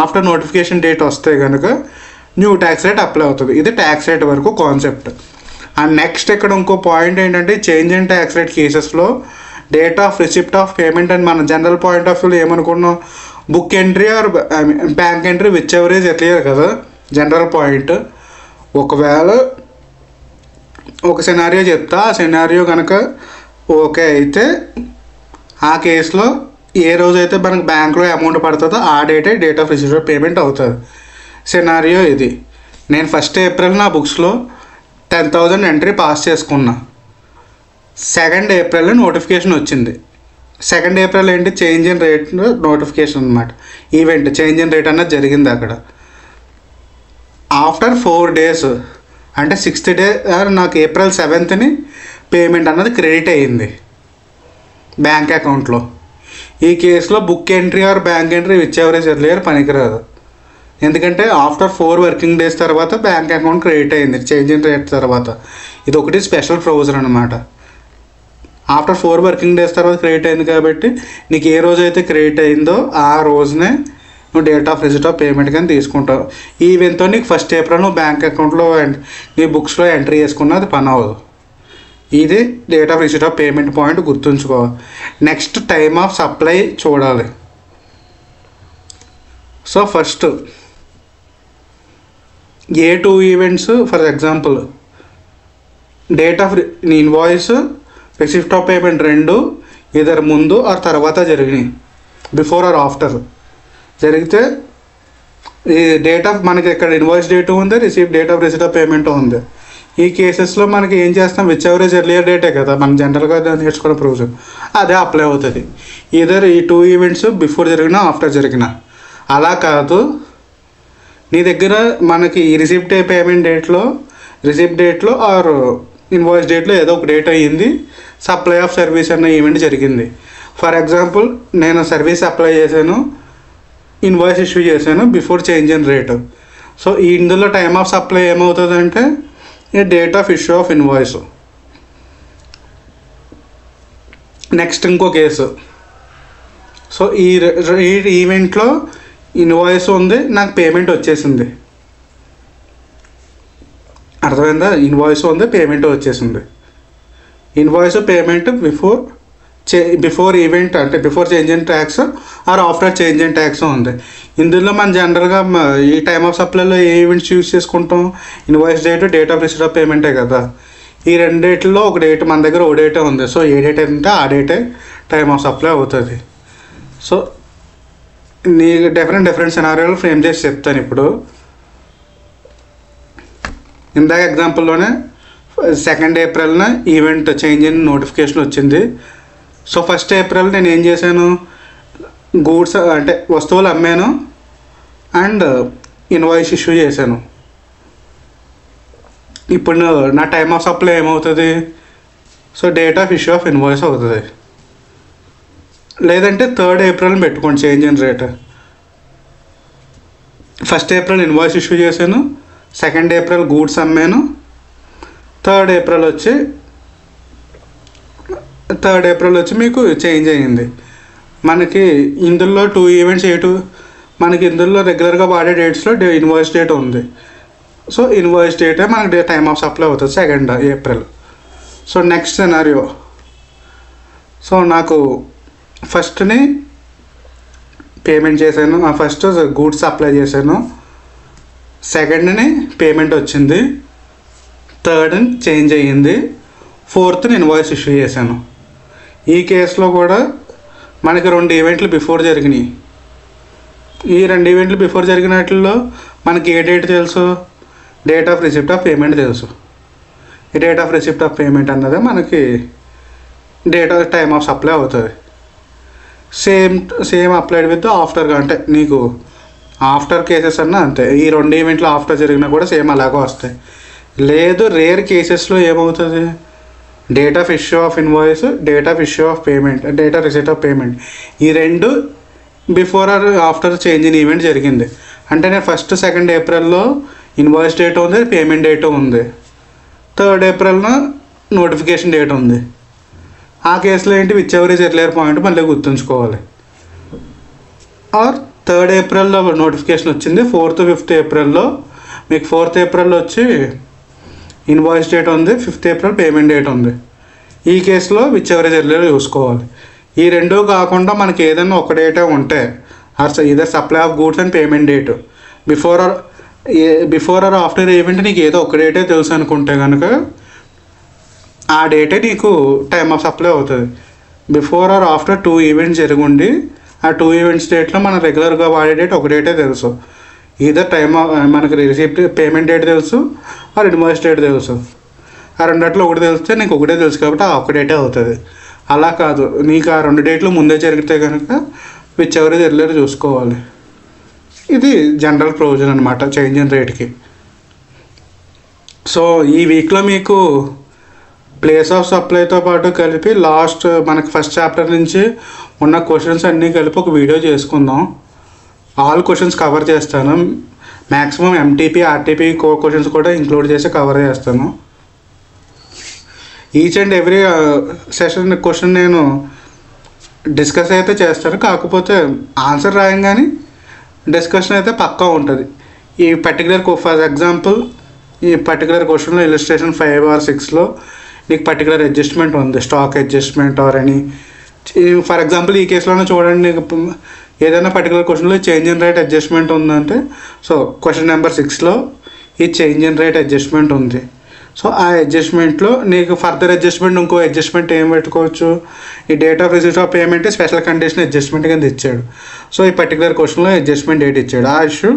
ఆఫ్టర్ నోటిఫికేషన్ డేట్ వస్తే కనుక న్యూ ట్యాక్స్ రేట్ అప్లై అవుతుంది. ఇది ట్యాక్స్ రేట్ వరకు కాన్సెప్ట్. అండ్ నెక్స్ట్ ఇక్కడ ఇంకో పాయింట్ ఏంటంటే చేంజ్ ఇన్ ట్యాక్స్ రేట్ కేసెస్లో date of receipt of payment అని మనం జనరల్ పాయింట్ ఆఫ్ వ్యూలో ఏమనుకున్నాం? Book entry or bank entry which ever is earlier కదా జనరల్ పాయింట్. ఒకవేళ ఒక సినారియో చెప్తా, ఆ సినారియో కనుక ఓకే అయితే ఆ కేసులో ఏ రోజైతే మనకు బ్యాంక్లో అమౌంట్ పడుతుందో ఆ date of receipt of payment అవుతుంది. సినారియో ఇది. నేను 1st April నా బుక్స్లో 10,000 ఎంట్రీ పాస్ చేసుకున్నా. 2nd April నోటిఫికేషన్ వచ్చింది. 2nd April ఏంటి? చేంజ్ ఇన్ రేట్ నోటిఫికేషన్ అనమాట. ఈవెంట్ చేంజ్ ఇన్ రేట్ అన్నది జరిగింది అక్కడ. ఆఫ్టర్ 4 days అంటే 6th day నాకు April 7th పేమెంట్ అన్నది క్రెడిట్ అయ్యింది. బ్యాంక్ అకౌంట్లో. ఈ కేసులో book entry or bank entry which ever is earlier పనికిరాదు. ఎందుకంటే ఆఫ్టర్ 4 వర్కింగ్ డేస్ తర్వాత బ్యాంక్ అకౌంట్ క్రియేట్ అయింది చేంజ్ ఇన్ రేట్ తర్వాత. ఇది ఒకటి స్పెషల్ ప్రొవిజన్ అనమాట. ఆఫ్టర్ 4 వర్కింగ్ డేస్ తర్వాత క్రియేట్ అయింది కాబట్టి నీకు ఏ రోజు అయితే క్రియేట్ అయిందో ఆ రోజునే నువ్వు date of receipt of payment కానీ తీసుకుంటావు. ఈ ఈవెంట్తో నీకు 1st ఏప్రిల్ నువ్వు బ్యాంక్ అకౌంట్లో నీ బుక్స్లో ఎంట్రీ చేసుకున్నా అది పని అవ్వదు. ఇది date of receipt of payment point గుర్తుంచుకోవాలి. నెక్స్ట్ టైమ్ ఆఫ్ సప్లై చూడాలి. So first A 2 events for example date of invoice receipt of payment రెండు ఇద్దరు ముందు ఆర్ తర్వాత జరిగినాయి, బిఫోర్ ఆర్ ఆఫ్టర్ జరిగితే ఈ డేట్ ఆఫ్ మనకి ఇక్కడ ఇన్వాయిస్ డేట్ ఉంది, date of receipt of payment ఉంది. ఈ కేసెస్లో మనకి ఏం చేస్తాం, విచ్ ఎవర్ ఈజ్ ఎర్లియర్ డేటే కదా మనం జనరల్గా నేర్చుకునే ప్రొవిజన్, అదే అప్లై అవుతుంది. ఇదర్ ఈ 2 ఈవెంట్స్ బిఫోర్ జరిగినా ఆఫ్టర్ జరిగినా. అలా కాదు, నీ దగ్గర మనకి రిసిప్ట్ పేమెంట్ డేట్లో ఆర్ ఇన్వాయిస్ డేట్లో ఏదో ఒక డేట్ అయ్యింది, సప్లై ఆఫ్ సర్వీస్ అన్న ఈవెంట్ జరిగింది. ఫర్ ఎగ్జాంపుల్ నేను సర్వీస్ అప్లై చేశాను, ఇన్వాయిస్ ఇష్యూ చేశాను before change in rate. So ఇందులో టైమ్ ఆఫ్ సప్లై ఏమవుతుందంటే ఈ date of issue of invoice. Next ఇంకో కేసు. సో ఈ ఈవెంట్లో ఇన్వాయిస్ ఉంది, నాకు పేమెంట్ వచ్చేసింది. అర్థమైందా? ఇన్వాయిస్ ఉంది, పేమెంట్ వచ్చేసింది. ఇన్వాయిస్ పేమెంట్ బిఫోర్ ఈవెంట్ అంటే before change in tax or after change in tax ఉంది. ఇందులో మనం జనరల్గా ఈ టైమ్ ఆఫ్ సప్లైలో ఏ ఈవెంట్స్ యూజ్ చేసుకుంటాం, invoice date, date of receipt of పేమెంటే కదా. ఈ రెండు డేట్లో ఒక డేట్ మన దగ్గర ఓ డేటే ఉంది. సో ఏ డేట్ అయితే ఆ డేటే టైమ్ ఆఫ్ సప్లై అవుతుంది. సో నీకు డిఫరెంట్ సినారియోలు ఫ్రేమ్ చేసి చెప్తాను. ఇప్పుడు ఇందాక ఎగ్జాంపుల్లోనే 2nd ఏప్రిల్న ఈవెంట్ చేంజ్ ఇన్ నోటిఫికేషన్ వచ్చింది. సో 1st ఏప్రిల్ నేను ఏం చేశాను, గూడ్స్ అంటే వస్తువులు అమ్మాను అండ్ ఇన్వాయిస్ ఇష్యూ చేశాను. ఇప్పుడు నా టైమ్ ఆఫ్ సప్లై ఏమవుతుంది, so date of issue of invoice అవుతుంది. లేదంటే 3rd ఏప్రిల్ పెట్టుకోండి change in rate. 1st April invoice issue చేశాను, 2nd April goods అమ్మాను, 3rd April వచ్చి మీకు చేంజ్ అయ్యింది. మనకి ఇందులో 2 ఈవెంట్స్ మనకి ఇందులో రెగ్యులర్గా వాడే డేట్స్లో ఇన్వాయిస్ డేట్ ఉంది. సో ఇన్వాయిస్ డేటే మనకి టైమ్ ఆఫ్ సప్లై అవుతుంది 2nd April. So next scenario. So నాకు ఫస్ట్ని పేమెంట్ చేశాను, ఫస్ట్ గూడ్స్ అప్లై చేశాను, 2ndని పేమెంట్ వచ్చింది, 3rdని చేంజ్ అయ్యింది, 4thని ఇన్వాయిస్ ఇష్యూ చేశాను. ఈ కేసులో కూడా మనకి 2 ఈవెంట్లు బిఫోర్ జరిగినాయి. ఈ 2 ఈవెంట్లు బిఫోర్ జరిగినట్లో మనకి ఏ డేట్ తెలుసు, date of receipt of payment తెలుసు. ఈ date of receipt of payment అన్నదే మనకి date of time of supply అవుతుంది. సేమ్ అప్లైడ్ విత్ ఆఫ్టర్గా, అంటే నీకు ఆఫ్టర్ కేసెస్ అన్నా అంతే. ఈ 2 ఈవెంట్లు ఆఫ్టర్ జరిగినా కూడా సేమ్ అలాగే వస్తాయి. లేదు రేర్ కేసెస్లో ఏమవుతుంది, date of issue of invoice, date of issue of payment, date of receipt of payment, ఈ రెండు before or after change in event జరిగింది. అంటే నేను 1st 2nd ఏప్రిల్లో ఇన్వాయిస్ డేట్ ఉంది, పేమెంట్ డేట్ ఉంది, 3rd ఏప్రిల్న నోటిఫికేషన్ డేట్ ఉంది. ఆ కేసులో ఏంటి, which ever is earlier point మళ్ళీ గుర్తుంచుకోవాలి. ఆర్ 3rd ఏప్రిల్లో నోటిఫికేషన్ వచ్చింది, 4th 5th ఏప్రిల్లో మీకు 4th ఏప్రిల్ వచ్చి ఇన్వాయిస్ డేట్ ఉంది, 5th ఏప్రిల్ పేమెంట్ డేట్ ఉంది. ఈ కేసులో విచ్ ఎవర్ ఈజ్ ఎర్లియర్ చూసుకోవాలి. ఈ రెండు కాకుండా మనకి ఏదైనా ఒక డేటే ఉంటే ఇదే supply of goods and payment date before or after event నీకు ఏదో ఒక డేటే తెలుసు అనుకుంటే కనుక ఆ డేటే నీకు టైమ్ ఆఫ్ సప్లై అవుతుంది. బిఫోర్ ఆర్ ఆఫ్టర్ 2 ఈవెంట్స్ జరుగుండి ఆ 2 ఈవెంట్స్ డేట్లో మనం రెగ్యులర్గా వాడే డేట్ ఒక డేటే తెలుసు. ఇదే టైమ్ మనకి రిసిప్ట్ పేమెంట్ డేట్ తెలుసు ఆర్ ఇన్వాయిస్ డేట్ తెలుసు. ఆ రెండిట్లో ఒకటి తెలిస్తే నీకు ఒకటే తెలుసు కాబట్టి ఆ ఒక డేటే అవుతుంది. అలా కాదు, నీకు ఆ 2 డేట్లు ముందే జరిగితే కనుక విచ్ ఎవర్ ఈజ్ ఎర్లియర్ చూసుకోవాలి. ఇది జనరల్ ప్రొవిజన్ అనమాట చేంజ్ ఇన్ రేట్కి. సో ఈ వీక్లో మీకు ప్లేస్ ఆఫ్ సప్లైతో పాటు కలిపి లాస్ట్ మనకి ఫస్ట్ చాప్టర్ నుంచి ఉన్న క్వశ్చన్స్ అన్నీ కలిపి ఒక వీడియో చేసుకుందాం. ఆల్ క్వశ్చన్స్ కవర్ చేస్తాను. మ్యాక్సిమం ఎంటీపీ ఆర్టీపీ క్వశ్చన్స్ కూడా ఇంక్లూడ్ చేసి కవర్ చేస్తాను. Each and every session question నేను డిస్కస్ అయితే చేస్తాను. కాకపోతే ఆన్సర్ రాయంగానే డిస్కషన్ అయితే పక్కా ఉంటుంది. ఈ పర్టికులర్ ఫర్ ఎగ్జాంపుల్ ఈ పర్టికులర్ క్వశ్చన్లో ఇలిస్ట్రేషన్ 5 or 6లో నీకు పర్టికులర్ అడ్జస్ట్మెంట్ ఉంది, స్టాక్ అడ్జస్ట్మెంట్ ఆర్ అని. ఫర్ ఎగ్జాంపుల్ ఈ కేసులోనే చూడండి, నీకు ఏదైనా పర్టికులర్ క్వశ్చన్లో చేంజ్ ఇన్ రేట్ అడ్జస్ట్మెంట్ ఉందంటే, సో క్వశ్చన్ నెంబర్ 6లో ఈ చేంజ్ ఇన్ రేట్ అడ్జస్ట్మెంట్ ఉంది. సో ఆ అడ్జస్ట్మెంట్లో నీకు ఫర్దర్ అడ్జస్ట్మెంట్ ఇంకో అడ్జస్ట్మెంట్ ఏం పెట్టుకోవచ్చు, ఈ date of receipt of payment special condition adjustment కింద ఇచ్చాడు. సో ఈ పర్టికులర్ క్వశ్చన్లో అడ్జస్ట్మెంట్ డేట్ ఇచ్చాడు. ఆ ఇష్యూ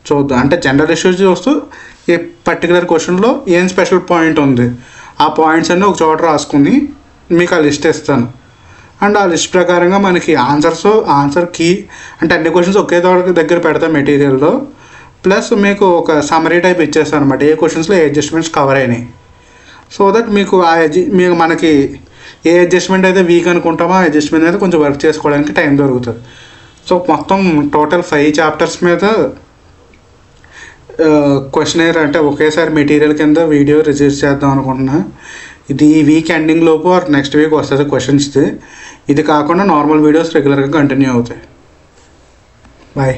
చూద్దాం. అంటే జనరల్ ఇష్యూస్ చూస్తూ ఈ పర్టికులర్ క్వశ్చన్లో ఏం స్పెషల్ పాయింట్ ఉంది, ఆ పాయింట్స్ అన్నీ ఒక చోట రాసుకుని మీకు ఆ లిస్ట్ ఇస్తాను. అండ్ ఆ లిస్ట్ ప్రకారంగా మనకి ఆన్సర్ కీ అంటే అన్ని క్వశ్చన్స్ ఒకే దగ్గర పెడతాం మెటీరియల్లో. ప్లస్ మీకు ఒక సమరీ టైప్ ఇచ్చేస్తాను అనమాట, ఏ క్వశ్చన్స్లో ఏ అడ్జస్ట్మెంట్స్ కవర్ అయినాయి. సో దట్ మీకు మనకి ఏ అడ్జస్ట్మెంట్ అయితే వీక్ అనుకుంటామో ఆ అడ్జస్ట్మెంట్ అయితే కొంచెం వర్క్ చేసుకోవడానికి టైం దొరుకుతుంది. సో మొత్తం టోటల్ 5 చాప్టర్స్ మీద క్వశ్చనర్ అంటే ఒకేసారి మెటీరియల్ కింద వీడియో రిలీజ్ చేద్దాం అనుకుంటున్నా. ఇది ఈ వీక్ ఎండింగ్ లోపు ఆర్ నెక్స్ట్ వీక్ వస్తుంది క్వశ్చన్స్ది. ఇది కాకుండా నార్మల్ వీడియోస్ రెగ్యులర్గా కంటిన్యూ అవుతాయి. బాయ్.